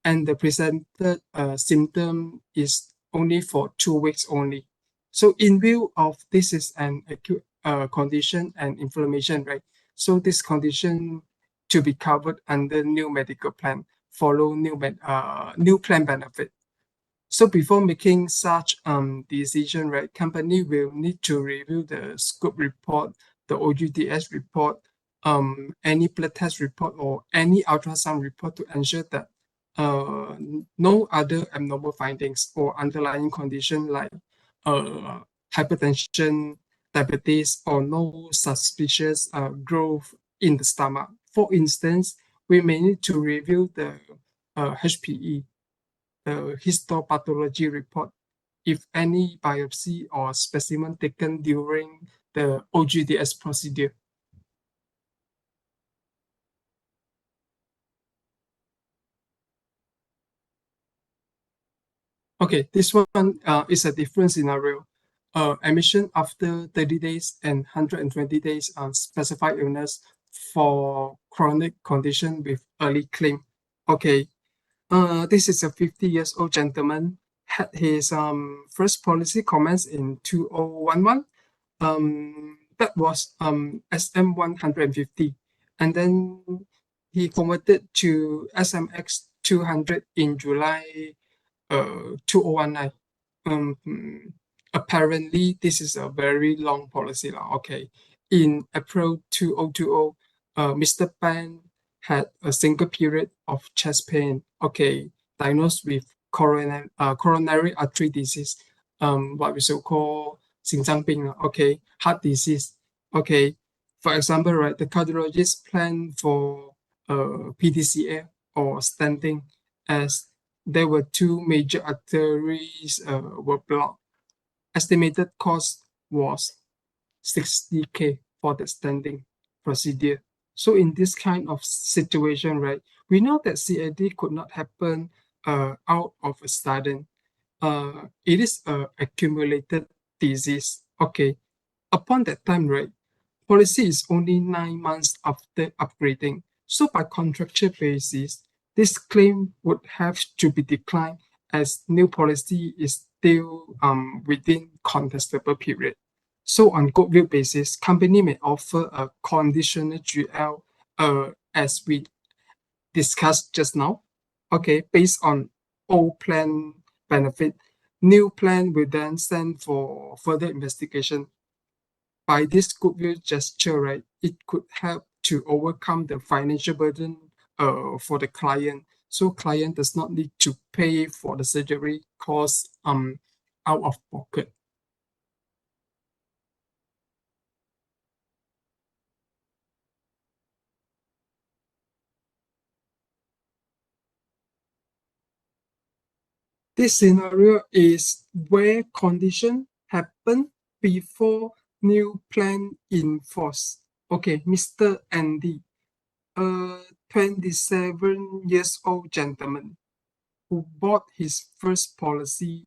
and the presented symptom is only for 2 weeks only. So in view of this is an acute condition and inflammation, right? So this condition to be covered under new medical plan, follow new plan benefit. So before making such decision, right, company will need to review the scope report, the OUDS report, any blood test report or any ultrasound report to ensure that no other abnormal findings or underlying condition like hypertension, diabetes, or no suspicious growth in the stomach. For instance, we may need to review the HPE, the histopathology report, if any biopsy or specimen taken during the OGDS procedure. Okay, this one is a different scenario. Admission after 30 days and 120 days on specified illness for chronic condition with early claim. Okay, this is a 50 years old gentleman, had his first policy comments in 2011. That was SM 150, and then he converted to SMX 200 in July 2019. Apparently, this is a very long policy. Okay. In April 2020, Mr. Pan had a single period of chest pain. Okay. Diagnosed with coronary artery disease, what we so call 心脏病. Okay. Heart disease. Okay. For example, right, the cardiologist planned for PDCA or stenting, as there were two major arteries were blocked. Estimated cost was 60K for the stenting procedure. So in this kind of situation, right, we know that CAD could not happen out of a sudden. It is a accumulated disease. Okay. Upon that time, right, policy is only 9 months after upgrading. So by contractual basis, this claim would have to be declined as new policy is still within contestable period. So on goodwill basis, company may offer a conditional GL as we discussed just now. Okay, based on old plan benefit, new plan will then send for further investigation. By this goodwill gesture, right, it could help to overcome the financial burden for the client. So client does not need to pay for the surgery cost out of pocket. This scenario is where condition happen before new plan in force. Okay, Mr. Andy, a 27 years old gentleman who bought his first policy,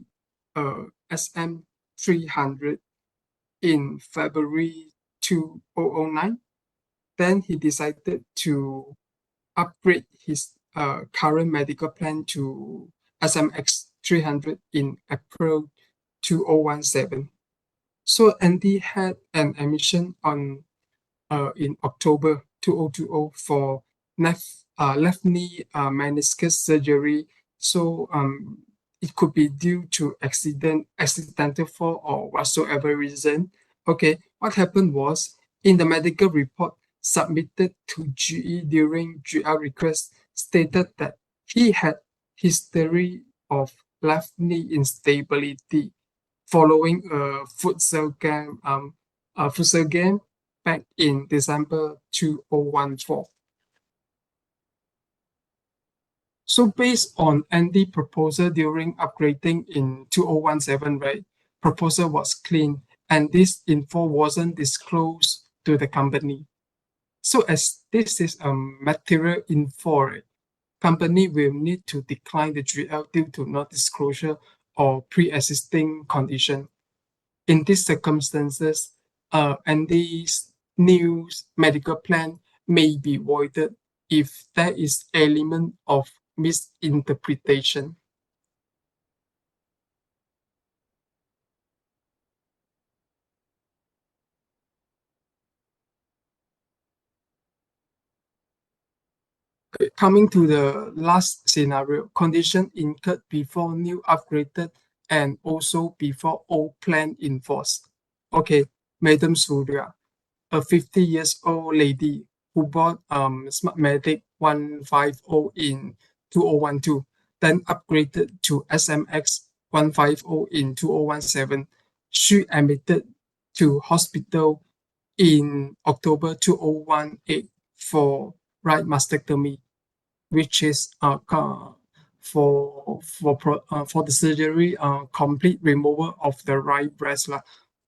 SM 300, in February 2009. Then he decided to upgrade his current medical plan to SMX 300 in April 2017. So Andy had an admission on in October 2020 for left knee meniscus surgery. So it could be due to accidental fall or whatsoever reason. Okay, what happened was, in the medical report submitted to GE during GR request, stated that he had history of left knee instability following a futsal game back in December 2014. So based on Andy proposal during upgrading in 2017, right, proposal was clean and this info wasn't disclosed to the company. So as this is a material info, right, company will need to decline the GL due to non-disclosure or pre-existing condition. In these circumstances, Andy's new medical plan may be voided if there is element of misinterpretation. Coming to the last scenario, condition incurred before new upgraded and also before old plan in force. Okay, Madam Surya, a 50 years old lady who bought Smartmatic 150 in 2012, then upgraded to SMX 150 in 2017. She admitted to hospital in October 2018 for right mastectomy, which is for the surgery complete removal of the right breast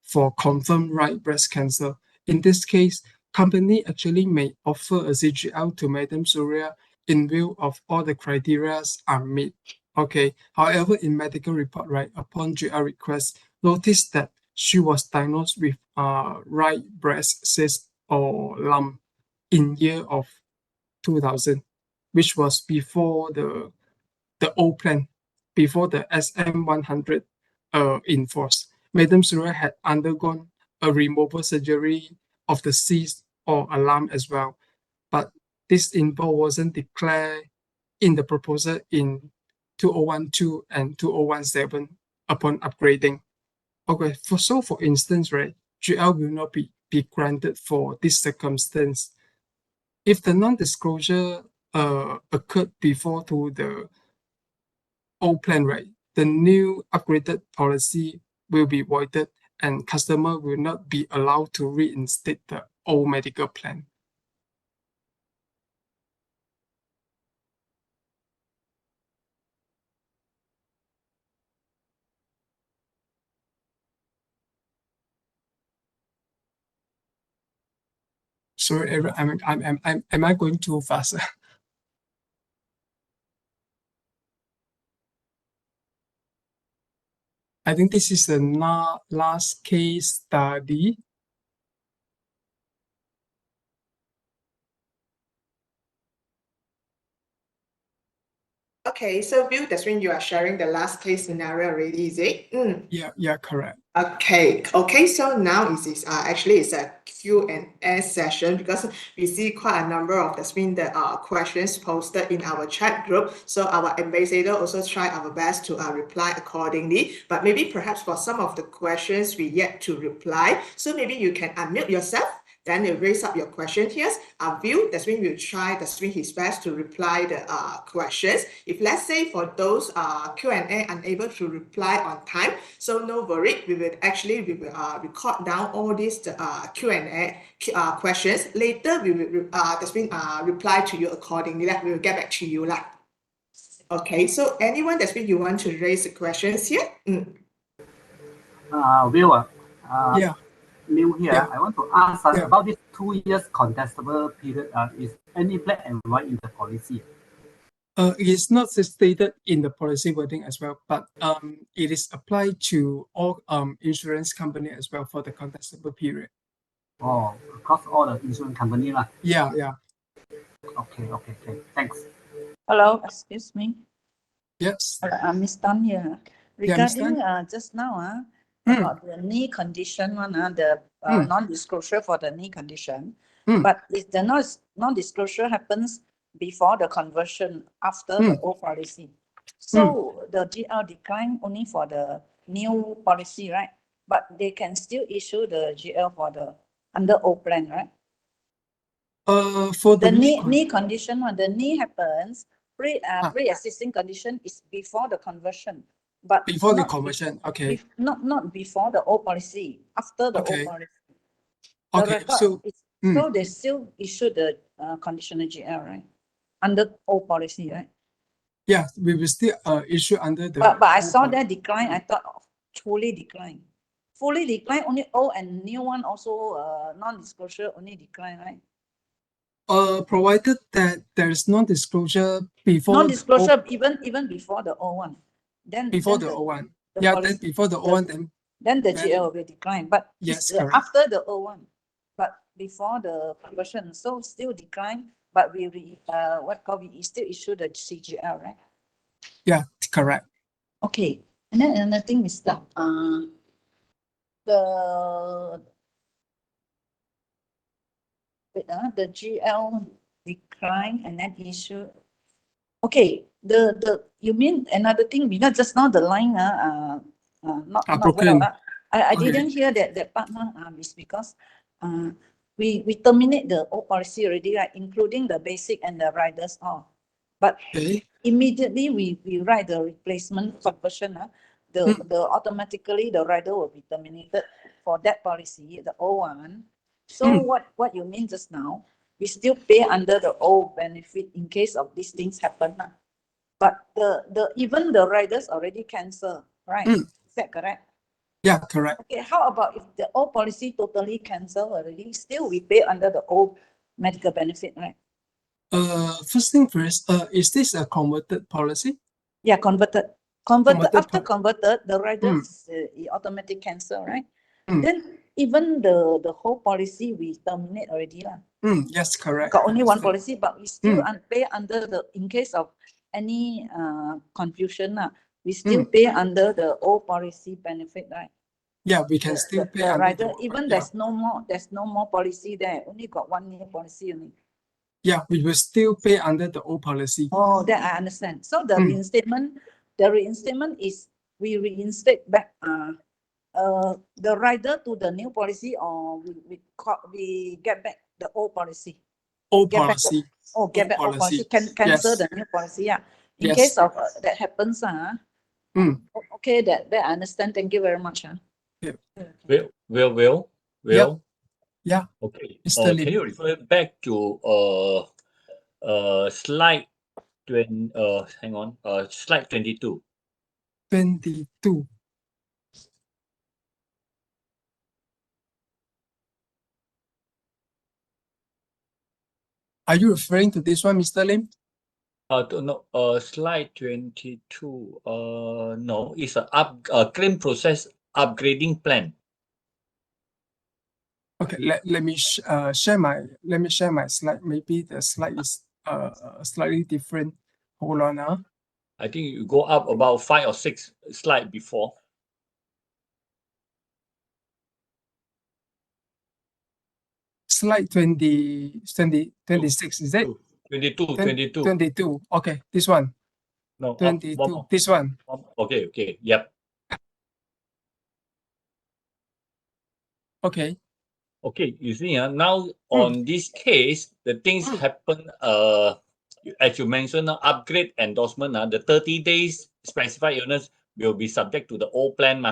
for confirmed right breast cancer. In this case, company actually may offer a CGL to Madam Surya in view of all the criteria are met. Okay. However, in medical report, right, upon GL request, notice that she was diagnosed with right breast cyst or lump in year of 2000, which was before the old plan, before the SM100 in force. Madam Surya had undergone a removal surgery of the cyst or alarm as well, but this info wasn't declared in the proposal in 2012 and 2017 upon upgrading. Okay, for instance, right, GL will not be granted for this circumstance. If the non-disclosure occurred before to the old plan, right, the new upgraded policy will be voided and customer will not be allowed to reinstate the old medical plan. Sorry, Aaron, am I going too fast? I think this is the last case study. Okay, so Bill, that's when you are sharing the last case scenario already, is it? Yeah, correct. Okay, so now is actually it's a Q&A session because we see quite a number of the questions posted in our chat group. So our ambassador also try our best to reply accordingly. But maybe perhaps for some of the questions we yet to reply, so maybe you can unmute yourself. Then you raise up your question here. View, that's when you try, that's when his best to reply the questions. If let's say for those Q&A unable to reply on time, so no worry, we will record down all these Q&A questions. Later we will reply to you accordingly. We will get back to you lah. Okay, so anyone that's when you want to raise the questions here? Will, Yeah. Liu here. Yeah. I want to ask Yeah. about this 2 years contestable period. Is any black and white in the policy? It is not stated in the policy wording as well, but it is applied to all insurance company as well for the contestable period. Oh, across all the insurance company lah. Yeah. Okay. Thanks. Hello, excuse me. Yes. Miss Tan here. Yeah, Miss Regarding just now about the knee condition one, the non-disclosure for the knee condition. But if the non-disclosure happens before the conversion after the old policy. So the GL decline only for the new policy, right? But they can still issue the GL for the under old plan, right? For The knee condition one, the knee happens, pre-existing condition is before the conversion. But before the conversion, okay. Not before the old policy, after the old policy. The Okay, record so they still issue the conditional GL, right? Under old policy, right? Yeah, we will still issue under the. But I saw that decline. I thought fully decline. fully decline, only old and new one also non-disclosure only decline, right? Provided that there is non-disclosure before Non-disclosure even before the old one. Then before the the, old one. the Yeah, policy, then before the old one, then the then GL will decline. But yes, it's correct. after the old one, but before the conversion, so still decline. But we still issue the CGL, right? Yeah, correct. Okay, and then another thing is that the the GL decline and then issue. Okay, you mean another thing, because just now the line not broken. well. I Okay. didn't hear that part is because we terminate the old policy already, right? Including the basic and the riders all. But immediately we write the replacement conversion, the automatically the rider will be terminated for that policy, the old one. So what you mean just now, we still pay under the old benefit in case of these things happen. But even the riders already cancel, right? Is that correct? Yeah, correct. Okay, how about if the old policy totally cancel already, still we pay under the old medical benefit, right? First thing first, is this a converted policy? Yeah, converted. After converted, the riders automatic cancel, right? Then even the whole policy we terminate already lah. Yes, correct. Got only one policy, but we still pay under the, in case of any confusion we still pay under the old policy benefit, right? Yeah, we can still pay under rider, the, even there's no more policy there, only got 1 year policy only. Yeah, we will still pay under the old policy. Oh, that I understand. So the reinstatement is we reinstate back the rider to the new policy, or we get back the old policy. Old policy. Get back old policy. Can cancel the new policy. Yeah. In case of that happens, okay, that I understand. Thank you very much. Will. Yeah. Okay. Mr. Can you refer back to slide 20? Hang on. Slide 22. 22. Are you referring to this one, Mr. Lim? No. Slide 22. No, it's a claim process upgrading plan. Okay, let me share my slide. Maybe the slide is slightly different. Hold on. I think you go up about 5 or 6 slides before. Slide 26, is it? 22. 22. Okay, this one. No, 22. This one. Okay. Yep. Okay. Okay, you see, now on this case, the things happen, as you mentioned, upgrade endorsement, the 30 days specified illness will be subject to the old plan.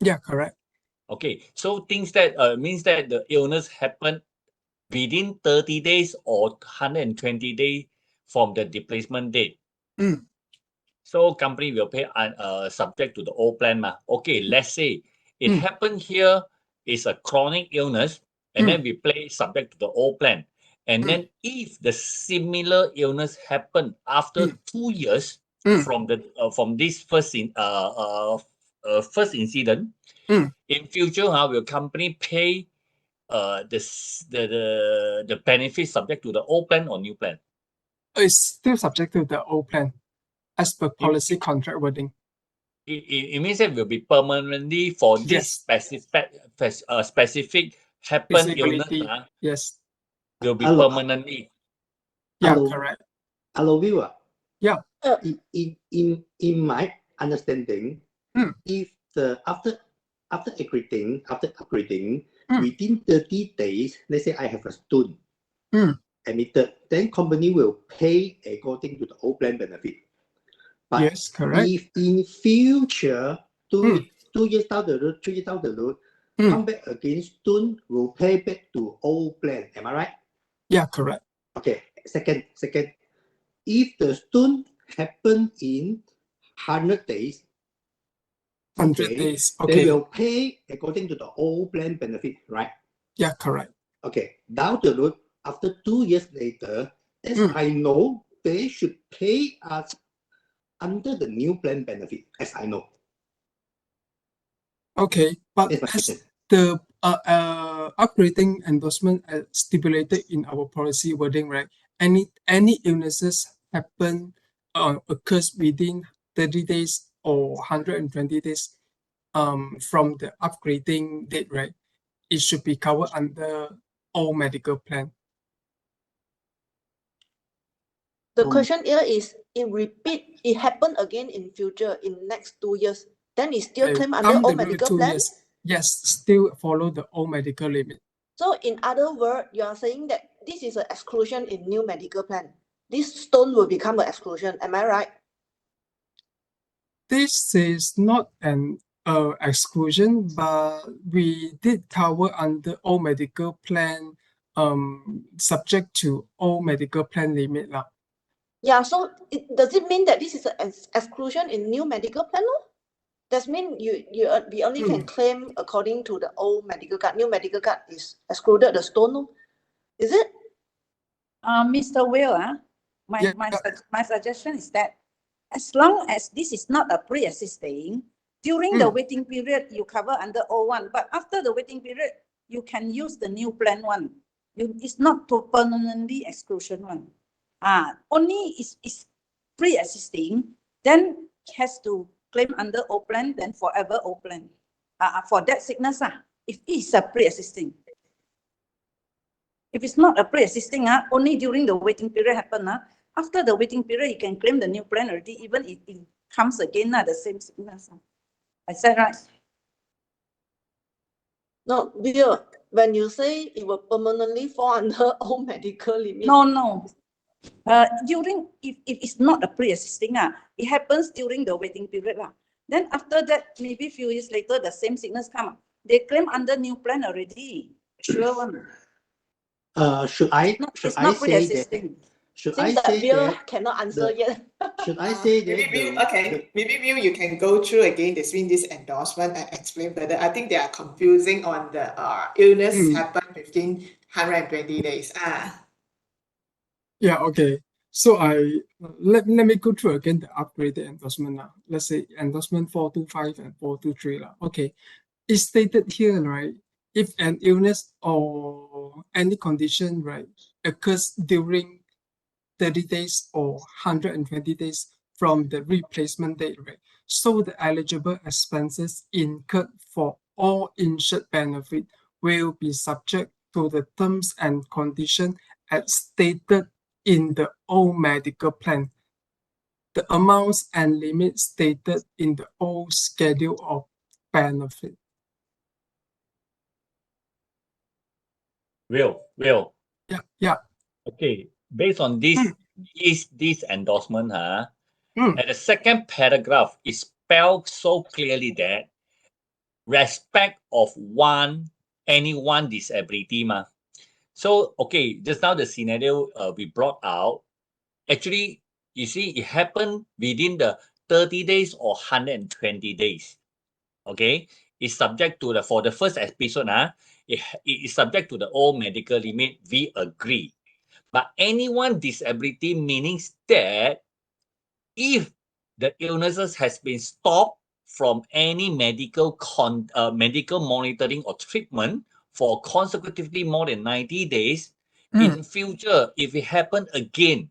Yeah, correct. Okay, so things that means that the illness happen within 30 days or 120 days from the displacement date. So company will pay subject to the old plan. Okay, let's say it happened here is a chronic illness, and then we play subject to the old plan. And then if the similar illness happen after 2 years from this first incident, in future will company pay the benefit subject to the old plan or new plan? It's still subject to the old plan as per policy contract wording. It means that will be permanently for this specific happen illness. Yes. Will be permanently. Yeah, correct. Hello, viewer. Yeah. In my understanding, if after upgrading, within 30 days, let's say I have a student admitted, then company will pay according to the old plan benefit. But yes, correct. If in future, two years down the road, 3 years down the road, come back again, student will pay back to old plan. Am I right? Yeah, correct. Okay. Second, if the student happen in 100 days, 100 okay, days. they Okay. will pay according to the old plan benefit, right? Yeah, correct. Okay, down the road, after 2 years later, as I know, they should pay us under the new plan benefit, as I know. Okay, but That's my as question. the upgrading endorsement stipulated in our policy wording, right? Any illnesses happen occurs within 30 days or 120 days from the upgrading date, right? It should be covered under all medical plan. The question here is, it happen again in future, in next 2 years, then it still claim under Down all the road medical 2 plan? years, yes, still follow the all medical limit. So in other words, you are saying that this is an exclusion in new medical plan. This stone will become an exclusion, am I right? This is not an exclusion, but we did cover under all medical plan, subject to all medical plan limit lah. Yeah, so does it mean that this is an exclusion in new medical plan? No? That means we only can claim according to the old medical card. New medical card is excluded the stone, no? Is it? Mr. Will, my suggestion is that as long as this is not a pre-existing, during the waiting period, you cover under O1, but after the waiting period, you can use the new plan one. It's not to permanently exclusion one. Only is pre-existing, then has to claim under O plan, then forever O plan. For that sickness, if it's a pre-existing. If it's not a pre-existing, only during the waiting period happen, after the waiting period, you can claim the new plan already, even if it comes again, the same sickness. Is that right? No, Bill, when you say it will permanently fall under all medical limit. No. If it's not a pre-existing, it happens during the waiting period. Then after that, maybe a few years later, the same sickness come. They claim under new plan already. Sure one. Should I say that? Should I say that? Cannot answer yet. Should I say that? Maybe Bill, you can go through again this endorsement and explain further. I think they are confusing on the illness happen within 120 days. Yeah, okay. So let me go through again the upgraded endorsement now. Let's say endorsement 425 and 423 lah. Okay, it's stated here, right? If an illness or any condition, right, occurs during 30 days or 120 days from the replacement date, right? So the eligible expenses incurred for all insured benefit will be subject to the terms and conditions as stated in the old medical plan. The amounts and limits stated in the old schedule of benefit. Will. Yeah. Okay, based on this endorsement, at the second paragraph, it spelled so clearly that respect of any one disability. So, okay, just now the scenario we brought out, actually, you see, it happened within the 30 days or 120 days. Okay, it's subject to for the first episode, it is subject to the old medical limit. We agree. But any one disability means that if the illnesses has been stopped from any medical monitoring or treatment for consecutively more than 90 days, in future, if it happen again,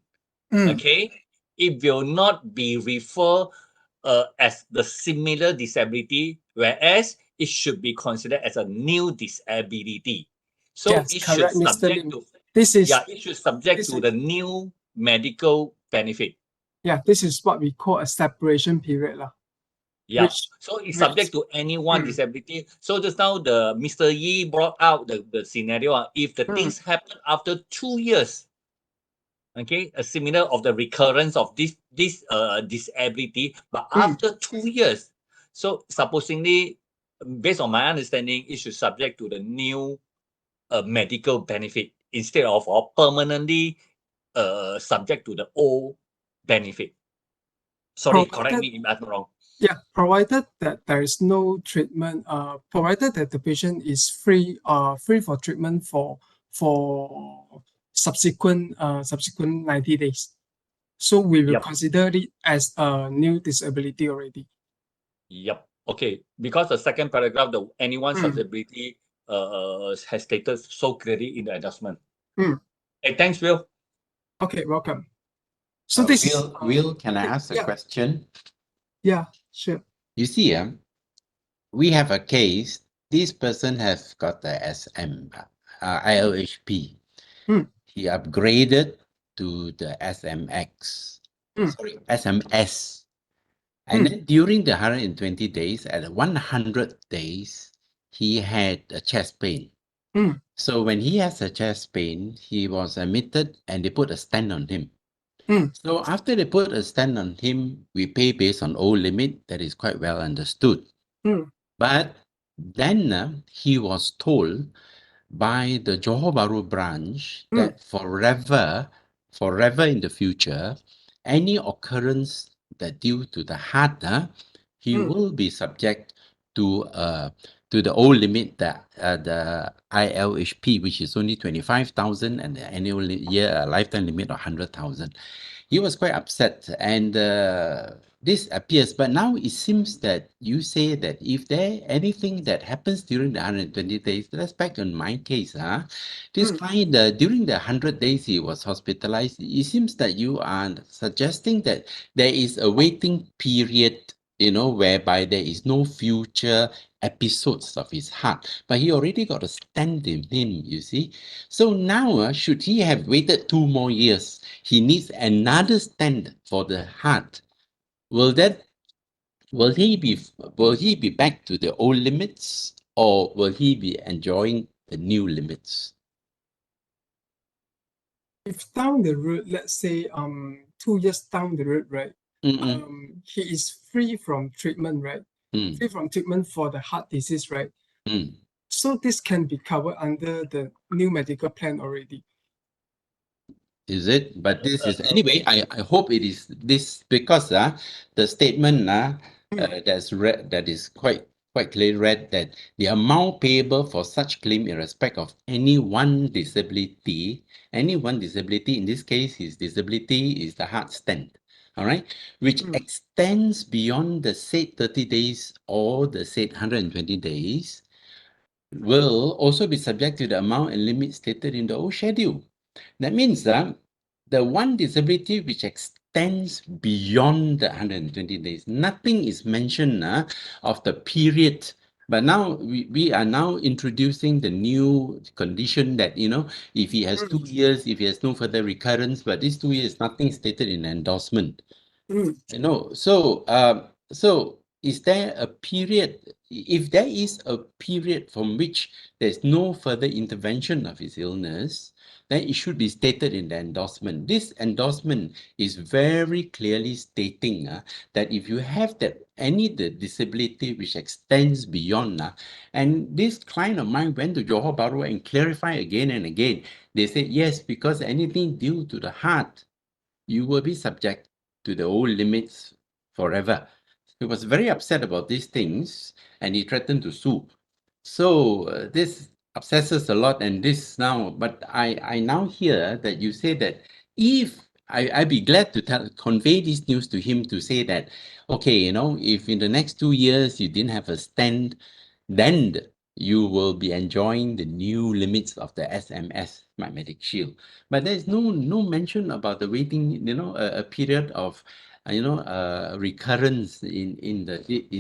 okay, it will not be referred as the similar disability, whereas it should be considered as a new disability. So yes, it correct, should Mr. subject Lim. to it should subject to the new medical benefit. Yeah, this is what we call a separation period. Yeah, so it's subject to any one disability. So just now the Mr. Yi brought out the scenario. If the things happen after 2 years, okay, a similar of the recurrence of this disability, but after 2 years. So supposingly, based on my understanding, it should subject to the new medical benefit instead of permanently subject to the old benefit. Sorry, correct me if I'm wrong. Yeah, provided that there is no treatment, provided that the patient is free for treatment for subsequent 90 days. So we will Yep. consider it as a new disability already. Yep. Okay. Because the second paragraph, the anyone's disability has stated so clearly in the adjustment. Hey, thanks, Will. Okay, welcome. So this is Will, can I ask a yeah. question? Yeah, sure. You see, we have a case. This person has got the ILHP. He upgraded to the SMX. Sorry, SMS. And then during the 120 days, at 100 days, he had a chest pain. So when he has a chest pain, he was admitted and they put a stent on him. So after they put a stent on him, we pay based on old limit. That is quite well understood. But then he was told by the Johor Bahru branch that forever in the future, any occurrence that due to the heart, he will be subject to the old limit, that the ILHP, which is only 25,000, and the annual lifetime limit of 100,000. He was quite upset, and this appears. But now it seems that you say that if there anything that happens during the 120 days, let's back on my case, this client during the 100 days he was hospitalized. It seems that you are suggesting that there is a waiting period, whereby there is no future episodes of his heart, but he already got a stent in him, you see. So now, should he have waited 2 more years, he needs another stent for the heart. Will he be back to the old limits, or will he be enjoying the new limits? If down the road, let's say 2 years down the road, right? He is free from treatment, right? Free from treatment for the heart disease, right? So this can be covered under the new medical plan already. Is it? But this is anyway. I hope it is this, because the statement that is quite clearly read that the amount payable for such claim in respect of any one disability, in this case his disability is the heart stent, all right, which extends beyond the said 30 days or the said 120 days, will also be subject to the amount and limit stated in the old schedule. That means the one disability which extends beyond the 120 days, nothing is mentioned of the period. But now we are now introducing the new condition that, if he has 2 years, if he has no further recurrence, but these 2 years, nothing stated in the endorsement. So is there a period? If there is a period from which there's no further intervention of his illness, then it should be stated in the endorsement. This endorsement is very clearly stating that if you have the disability which extends beyond, and this client of mine went to Johor Bahru and clarified again and again. They said yes, because anything due to the heart, you will be subject to the old limits forever. He was very upset about these things, and he threatened to sue. So this obsesses a lot, and this now. But I now hear that you say that if I'd be glad to convey this news to him, to say that, okay, if in the next 2 years you didn't have a stand, then you will be enjoying the new limits of the SMS, My Medic Shield. But there's no mention about the waiting, a period of, recurrence in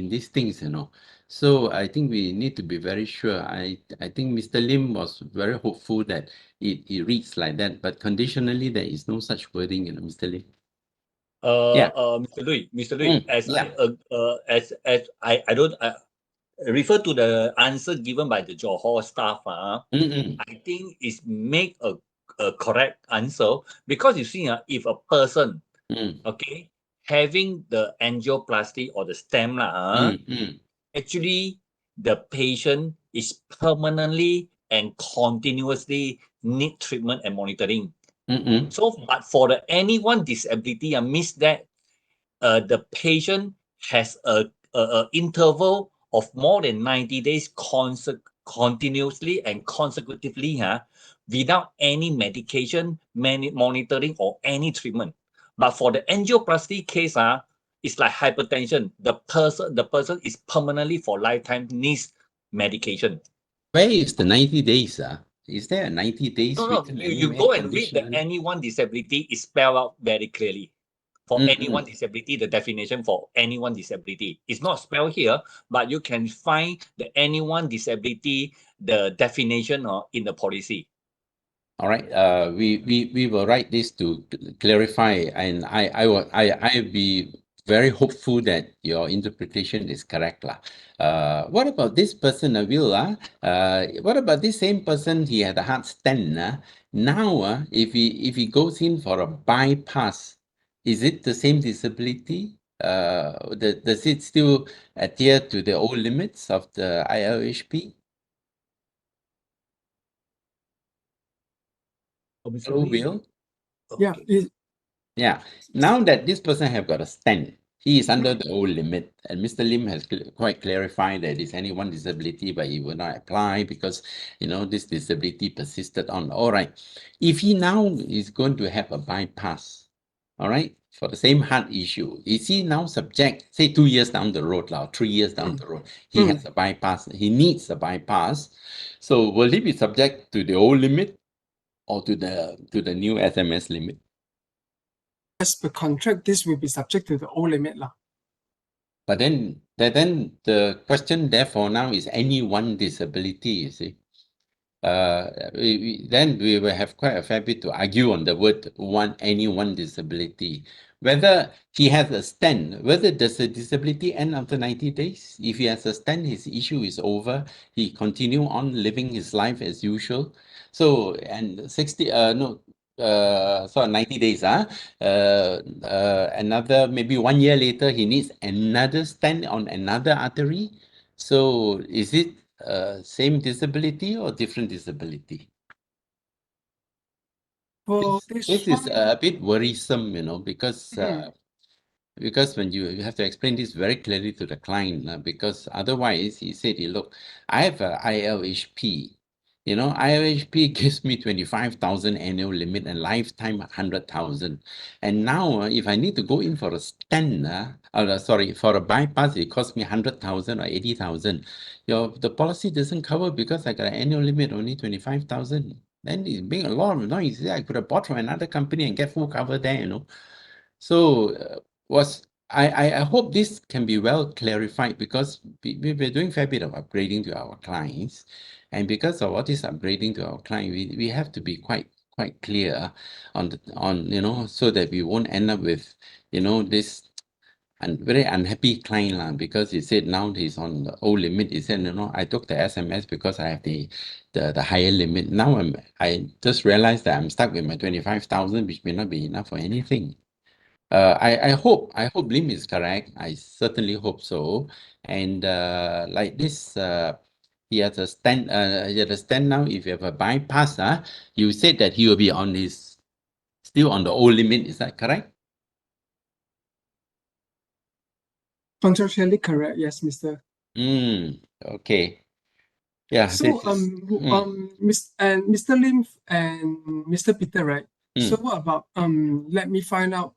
these things, So I think we need to be very sure. I think Mr. Lim was very hopeful that it reads like that, but conditionally there is no such wording, Mr. Lim. Mr. Lui, I don't refer to the answer given by the Johor staff. I think is make a correct answer, because you see, if a person, okay, having the angioplasty or the stem, actually the patient is permanently and continuously need treatment and monitoring. So, but for the any one disability, means that the patient has a interval of more than 90 days continuously and consecutively without any medication, monitoring, or any treatment. But for the angioplasty case, it's like hypertension. The person is permanently for lifetime needs medication. Where is the 90 days? Is there a 90 days No, written you anywhere? go and read the anyone disability is spelled out very clearly. For anyone disability, the definition for anyone disability is not spelled here, but you can find the anyone disability, the definition in the policy. All right. We will write this to clarify, and I'll be very hopeful that your interpretation is correct, lah. What about this person, Will? What about this same person? He had a heart stent. Now, if he goes in for a bypass, is it the same disability? Does it still adhere to the old limits of the ILHP? Hello, Will? Yeah. Yeah. Now that this person have got a stent, he is under the old limit, and Mr. Lim has quite clarified that it's only one disability, but he will not apply because this disability persisted on. All right. If he now is going to have a bypass, all right, for the same heart issue, is he now subject, say 2 years down the road, or 3 years down the road, he has a bypass, he needs a bypass. So will he be subject to the old limit or to the new SMS limit? As per contract, this will be subject to the old limit lah. But then the question therefore now is any one disability, you see. Then we will have quite a fair bit to argue on the word any one disability. Whether he has a stent, whether does the disability end after 90 days? If he has a stent, his issue is over. He continue on living his life as usual. So, and 90 days, another maybe 1 year later, he needs another stent on another artery. So is it same disability or different disability? For This this is one, a bit worrisome, because when you have to explain this very clearly to the client, because otherwise he said, look, I have a ILHP. ILHP gives me 25,000 annual limit and lifetime 100,000. And now, if I need to go in for a stent, for a bypass, it costs me 100,000 or 80,000. The policy doesn't cover because I got an annual limit only 25,000. Then it's being a lot of noise. I could have bought from another company and get full cover there, So I hope this can be well clarified because we're doing a fair bit of upgrading to our clients. And because of all this upgrading to our client, we have to be quite clear on so that we won't end up with, this very unhappy client because he said now he's on the old limit. He said, I took the SMS because I have the higher limit. Now I just realized that I'm stuck with my 25,000, which may not be enough for anything. I hope Lim is correct. I certainly hope so. And like this, he has a stand. He has a stand now. If you have a bypass, you said that he will be still on the old limit. Is that correct? contractually correct, yes, Mr. Okay. Yeah. So Mr. Lim and Mr. Peter, right? So what about let me find out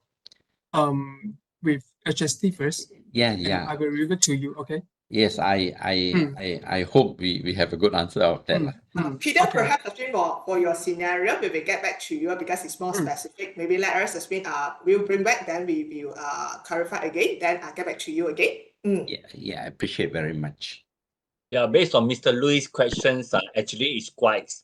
with HST first. Yeah. And I will revert to you, okay? Yes, I hope we have a good answer of that. Peter, perhaps for your scenario, we will get back to you because it's more specific. Maybe let us we'll bring back, then we will clarify again, then I'll get back to you again. Yeah, I appreciate very much. Yeah, based on Mr. Louis' questions, actually it's quite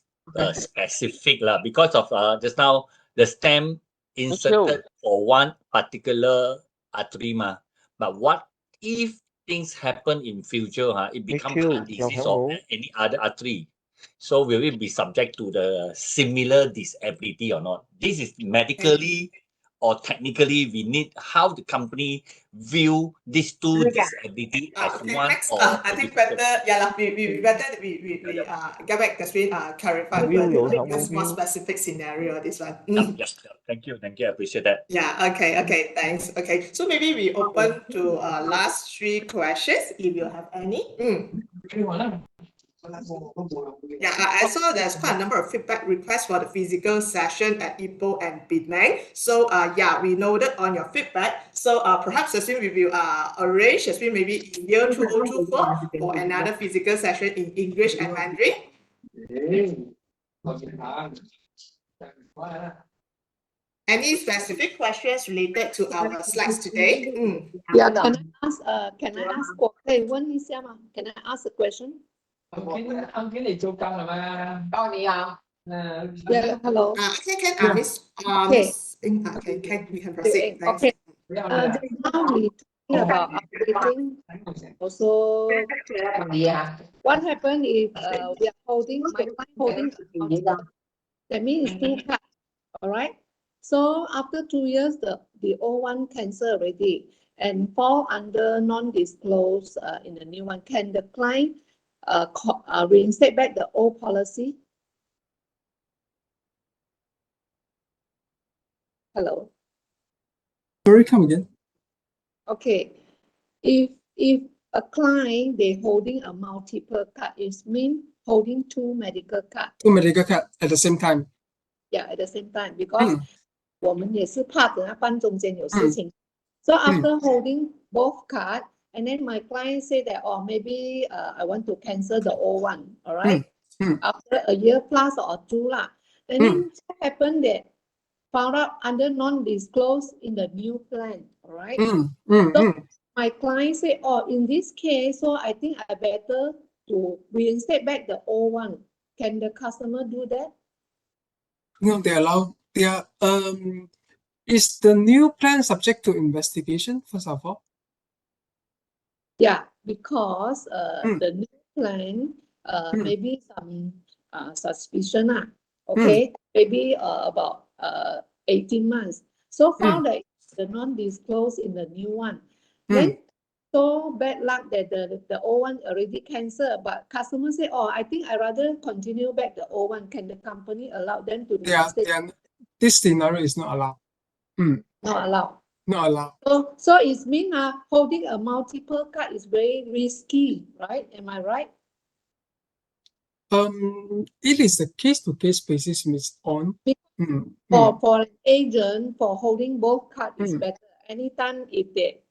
specific because of just now the stem inserted for one particular artery. But what if things happen in future? It becomes heart disease or any other artery. So will it be subject to the similar disability or not? This is medically or technically we need how the company view these two disability as Okay, one next, or I think better, yeah, lah, we better we get back that's been clarify because more specific scenario this one. Yep. Thank you. I appreciate that. Yeah, okay, thanks. Okay, so maybe we open to last 3 questions if you have any. Yeah, I saw there's quite a number of feedback requests for the physical session at Ipoh and Penang. So yeah, we noted on your feedback. So perhaps as we will arrange as we maybe in year 2024 for another physical session in English and Mandarin. Any specific questions related to our slides today? Yeah, can I ask 我可以问一下吗? Can I ask a question? Yeah, hello. Okay, Miss, we can proceed. Thanks. Okay. Just now we talking about updating. Also, what happened if we are holding my client holding account? That means it's 2 cards. All right. So after 2 years, the old one cancel already and fall under non-disclosed in the new one. Can the client reinstate back the old policy? Hello. Sorry, come again. Okay. If a client they holding a multiple card, it means holding 2 medical cards. 2 medical cards at the same time. Yeah, at the same time because 我们也是怕等下办中间有事情。So after holding both cards, and then my client say that, oh, maybe I want to cancel the old one, all right? After a year plus or 2 lah. And then what happened that found out under non-disclosed in the new plan, all right? So my client say, oh, in this case, so I think I better to reinstate back the old one. Can the customer do that? No, they allow. They are. Is the new plan subject to investigation? First of all. Yeah, because the new plan maybe some suspicion okay, maybe about 18 months. So found that the non-disclosed in the new one. Then so bad luck that the old one already cancelled, but customers say, oh, I think I rather continue back the old one. Can the company allow them to reinstate? This scenario is not allowed. Not allowed. Not allowed. So it means holding a multiple card is very risky, right? Am I right? It is a case-to-case basis, Miss On. For an agent, for holding both cards is better. Anytime if they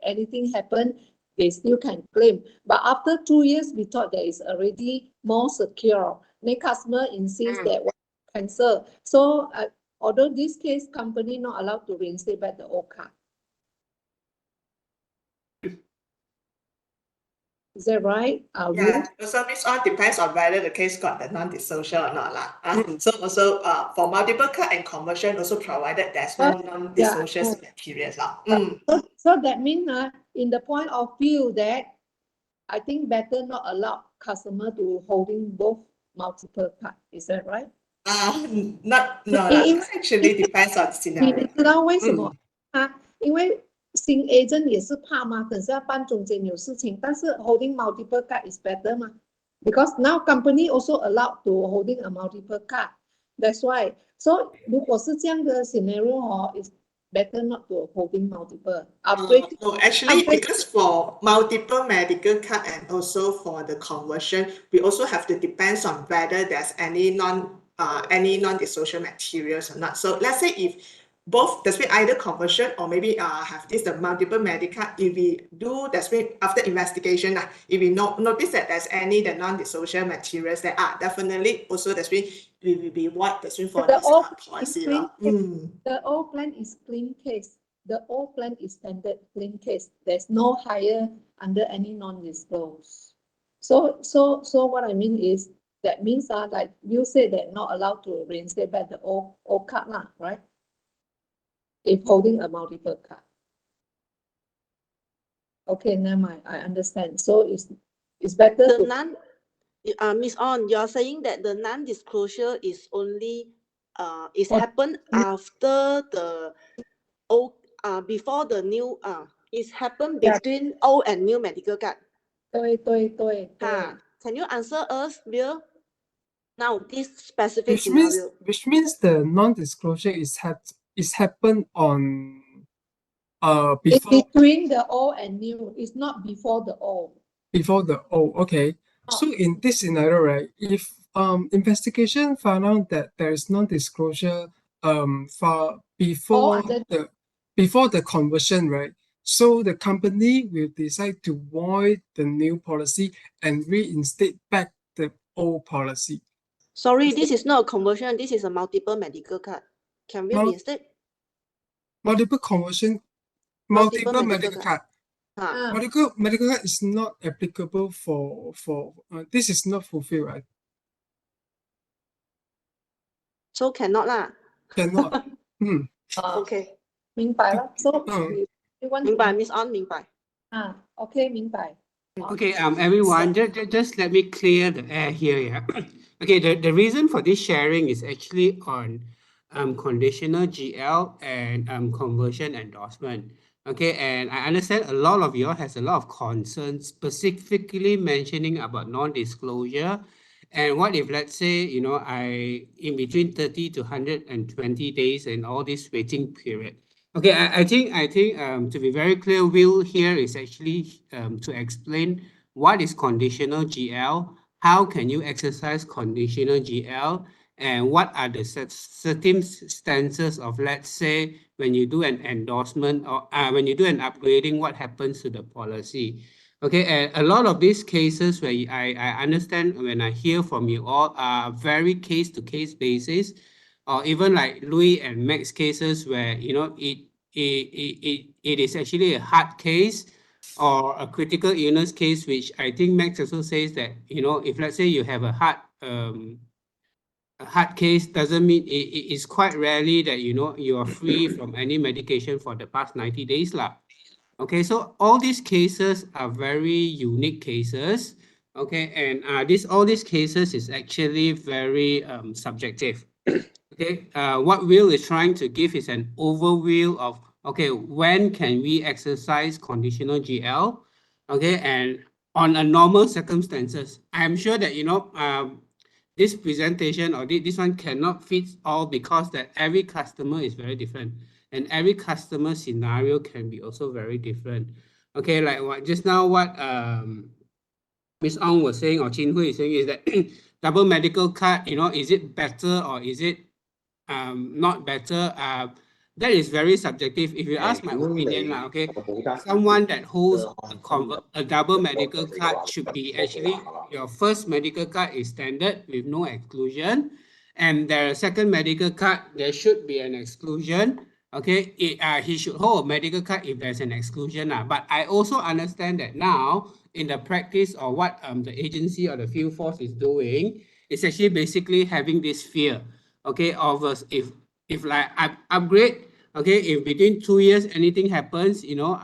anything happen, they still can claim. But after 2 years, we thought that is already more secure. Then customer insists that cancel. So although this case, company not allowed to reinstate back the old card. Is that right? Yeah, so this all depends on whether the case got the non-disclosure or not lah. So also for multiple card and conversion also provided there's no non-disclosure periods lah. So that means in the point of view that I think better not allow customer to holding both multiple card. Is that right? Actually depends on the scenario. 你知道为什么因为新 agent 也是怕嘛，可是要办中间有事情，但是 holding multiple card is better 嘛 because now company also allowed to holding a multiple card. That's why. So 如果是这样的 scenario it's better not to holding multiple. No, actually, because for multiple medical card and also for the conversion, we also have to depends on whether there's any non-disclosure materials or not. So let's say if both that's mean either conversion or maybe have this the multiple medical, if we do that's mean after investigation if we notice that there's any the non-disclosure materials that are definitely also that's mean we will be what that's mean for this policy. The old plan is clean case. The old plan is standard clean case. There's no higher under any non-disclosed. So what I mean is that means like you said that not allowed to reinstate back the old card lah, right? If holding a multiple card. Okay, never mind. I understand. So it's better Miss On, you're saying that the non-disclosure is only is happened after old, before the new, it's happened Yeah. between old and new medical card. 对。Can you answer us, Bill? Now, this specific Which means scenario. the non-disclosure is happened on It's before between the old and new. It's not before the old. okay. So in this scenario, right, if investigation found out that there is non-disclosure for before the conversion, right? So the company will decide to void the new policy and reinstate back the old policy. Sorry, this is not a conversion. This is a multiple medical card. Can we reinstate? Multiple conversion, multiple medical card. Medical card is not applicable for this is not fulfilled, right? So cannot lah. Cannot. Okay. 明白了。So you want 明白 Miss On 明白。OK 明白。Okay, everyone, just let me clear the air here. Yeah. Okay, the reason for this sharing is actually on conditional GL and conversion endorsement. Okay, and I understand a lot of you all has a lot of concerns, specifically mentioning about non-disclosure. And what if, let's say, you know, I in between 30 to 120 days and all this waiting period. Okay, I think to be very clear, Will here is actually to explain what is conditional GL, how can you exercise conditional GL, and what are the circumstances of, let's say, when you do an endorsement or when you do an upgrading, what happens to the policy? Okay, and a lot of these cases where I understand when I hear from you all are very case-to-case basis, or even like Louis and Max cases where, you know, it is actually a hard case or a critical illness case, which I think Max also says that, you know, if let's say you have a heart case, doesn't mean it is quite rarely that, you know, you are free from any medication for the past 90 days lah. Okay, so all these cases are very unique cases. Okay, and all these cases is actually very subjective. Okay, what Will is trying to give is an overview of, okay, when can we exercise conditional GL? Okay, and on a normal circumstances, I'm sure that, you know, this presentation or this one cannot fit all because that every customer is very different and every customer scenario can be also very different. Okay, like what just now what Ms. Ong was saying or Chin Hui is saying is that double medical card, you know, is it better or is it not better? That is very subjective. If you ask my opinion, okay, someone that holds a double medical card should be actually your first medical card is standard with no exclusion, and the second medical card there should be an exclusion. Okay, he should hold a medical card if there's an exclusion. But I also understand that now in the practice or what the agency or the field force is doing is actually basically having this fear, okay, of us if like I upgrade, okay, if between 2 years anything happens, you know,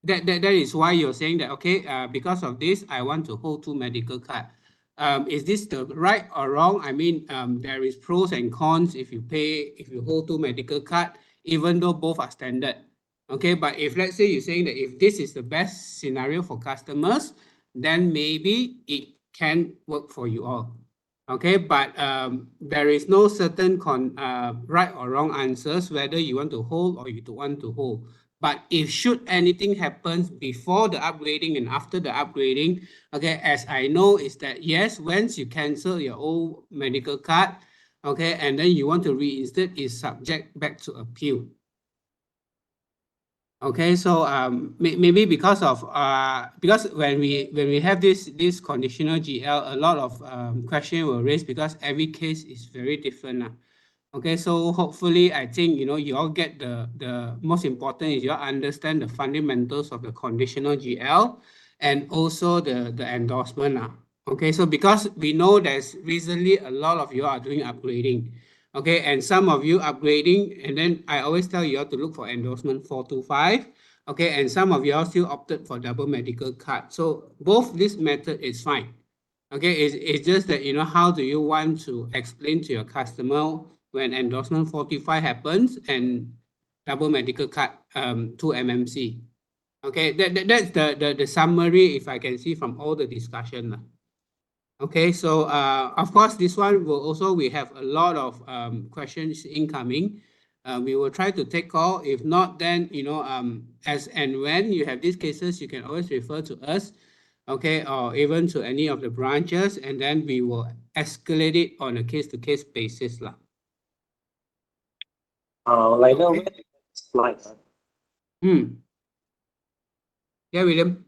that is why you're saying that, okay, because of this, I want to hold 2 medical card. Is this the right or wrong? I mean, there is pros and cons if you hold 2 medical card, even though both are standard. Okay, but if let's say you're saying that if this is the best scenario for customers, then maybe it can work for you all. Okay, but there is no certain right or wrong answers whether you want to hold or you don't want to hold. But if should anything happens before the upgrading and after the upgrading, okay, as I know is that yes, once you cancel your old medical card, okay, and then you want to reinstate, is subject back to appeal. Okay, so maybe because of because when we have this conditional GL, a lot of question will raise because every case is very different. Okay, so hopefully I think, you know, you all get the most important is you all understand the fundamentals of the conditional GL and also the endorsement. Okay, so because we know there's recently a lot of you are doing upgrading. Okay, and some of you upgrading, and then I always tell you all to look for endorsement 425. Okay, and some of you all still opted for double medical card. So both this method is fine. Okay, it's just that, how do you want to explain to your customer when endorsement 45 happens and double medical card 2 MMC? Okay, that's the summary, if I can see from all the discussion. Okay, so of course, this one we have a lot of questions incoming. We will try to take call. If not, then, as and when you have these cases, you can always refer to us, okay, or even to any of the branches, and then we will escalate it on a case-to-case basis lah. Like now, where to get slides? Yeah, William.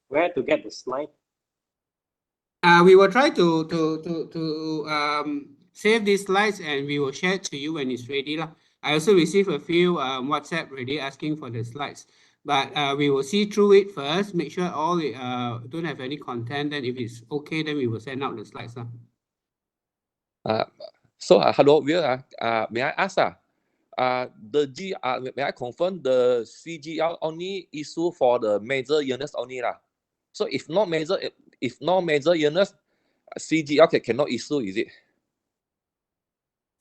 Where to get the slide? We will try to save these slides, and we will share it to you when it's ready lah. I also received a few WhatsApp already asking for the slides, but we will see through it first, make sure all the don't have any content. Then if it's okay, then we will send out the slides lah. Hello, Will. May I ask may I confirm the CGL only issue for the major illness only lah? So if not major illness, CGL cannot issue, is it?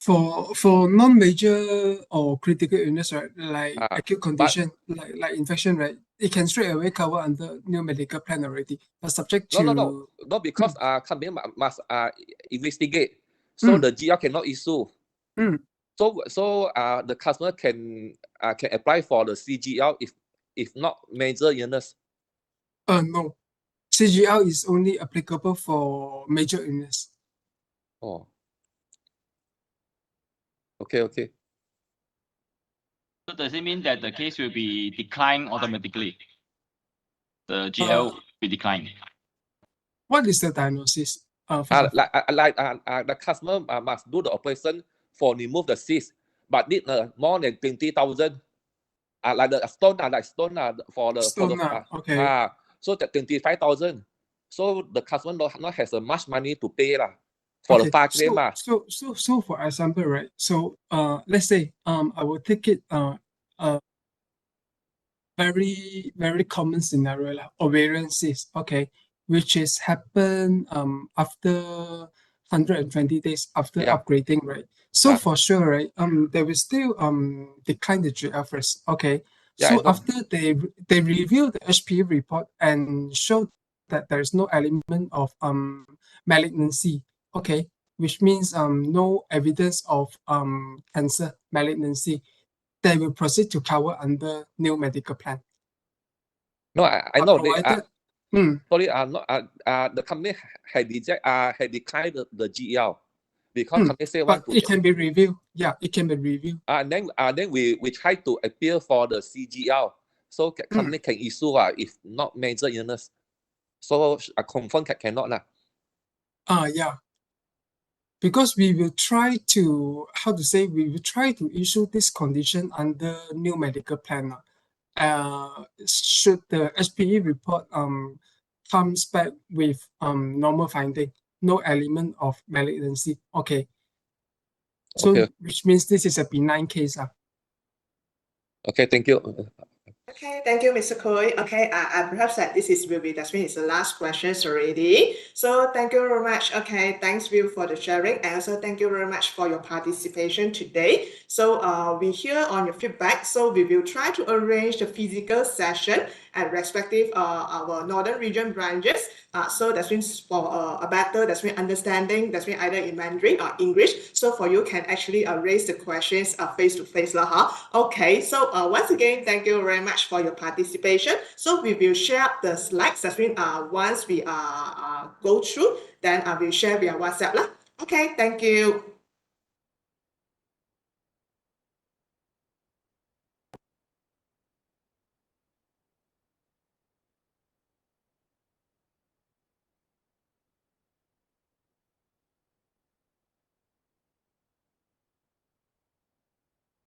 For non-major or critical illness, right, like acute condition, like infection, right, it can straight away cover under new medical plan already, but subject to No, because company must investigate, so the GL cannot issue. So the customer can apply for the CGL if not major illness. No, CGL is only applicable for major illness. Oh. Okay. So does it mean that the case will be declined automatically? The GL will be declined. What is the diagnosis? The customer must do the operation for remove the cyst, but need more than 20,000. Like the stone, for the stone, okay. So that 25,000. So the customer not has much money to pay for the file claim. So for example, right? So let's say I will take it very, very common scenario like ovarian cyst, okay, which is happen after 120 days after upgrading, right? So for sure, right, they will still decline the GL first, okay. So after they review the HPE report and show that there is no element of malignancy, okay, which means no evidence of cancer malignancy, they will proceed to cover under new medical plan. No, I know sorry, the company had declined the GL because company say but it can be reviewed. Yeah, it can be reviewed. Then we try to appeal for the CGL, so company can issue if not major illness. So confirm cannot lah. Yeah. Because we will try to issue this condition under new medical plan. Should the HPE report comes back with normal finding, no element of malignancy. Okay. So which means this is a benign case. Okay, thank you. Okay, thank you, Mr. Khoi. Okay, perhaps that will be the last questions already. So thank you very much. Okay, thanks, Will, for the sharing, and also thank you very much for your participation today. So we hear on your feedback. So we will try to arrange the physical session at respective our northern region branches. So that means for a better understanding, either in Mandarin or English. So for you can actually raise the questions face to face lah. Okay, so once again, thank you very much for your participation. So we will share the slides. That means once we go through, then I will share via WhatsApp lah. Okay, thank you.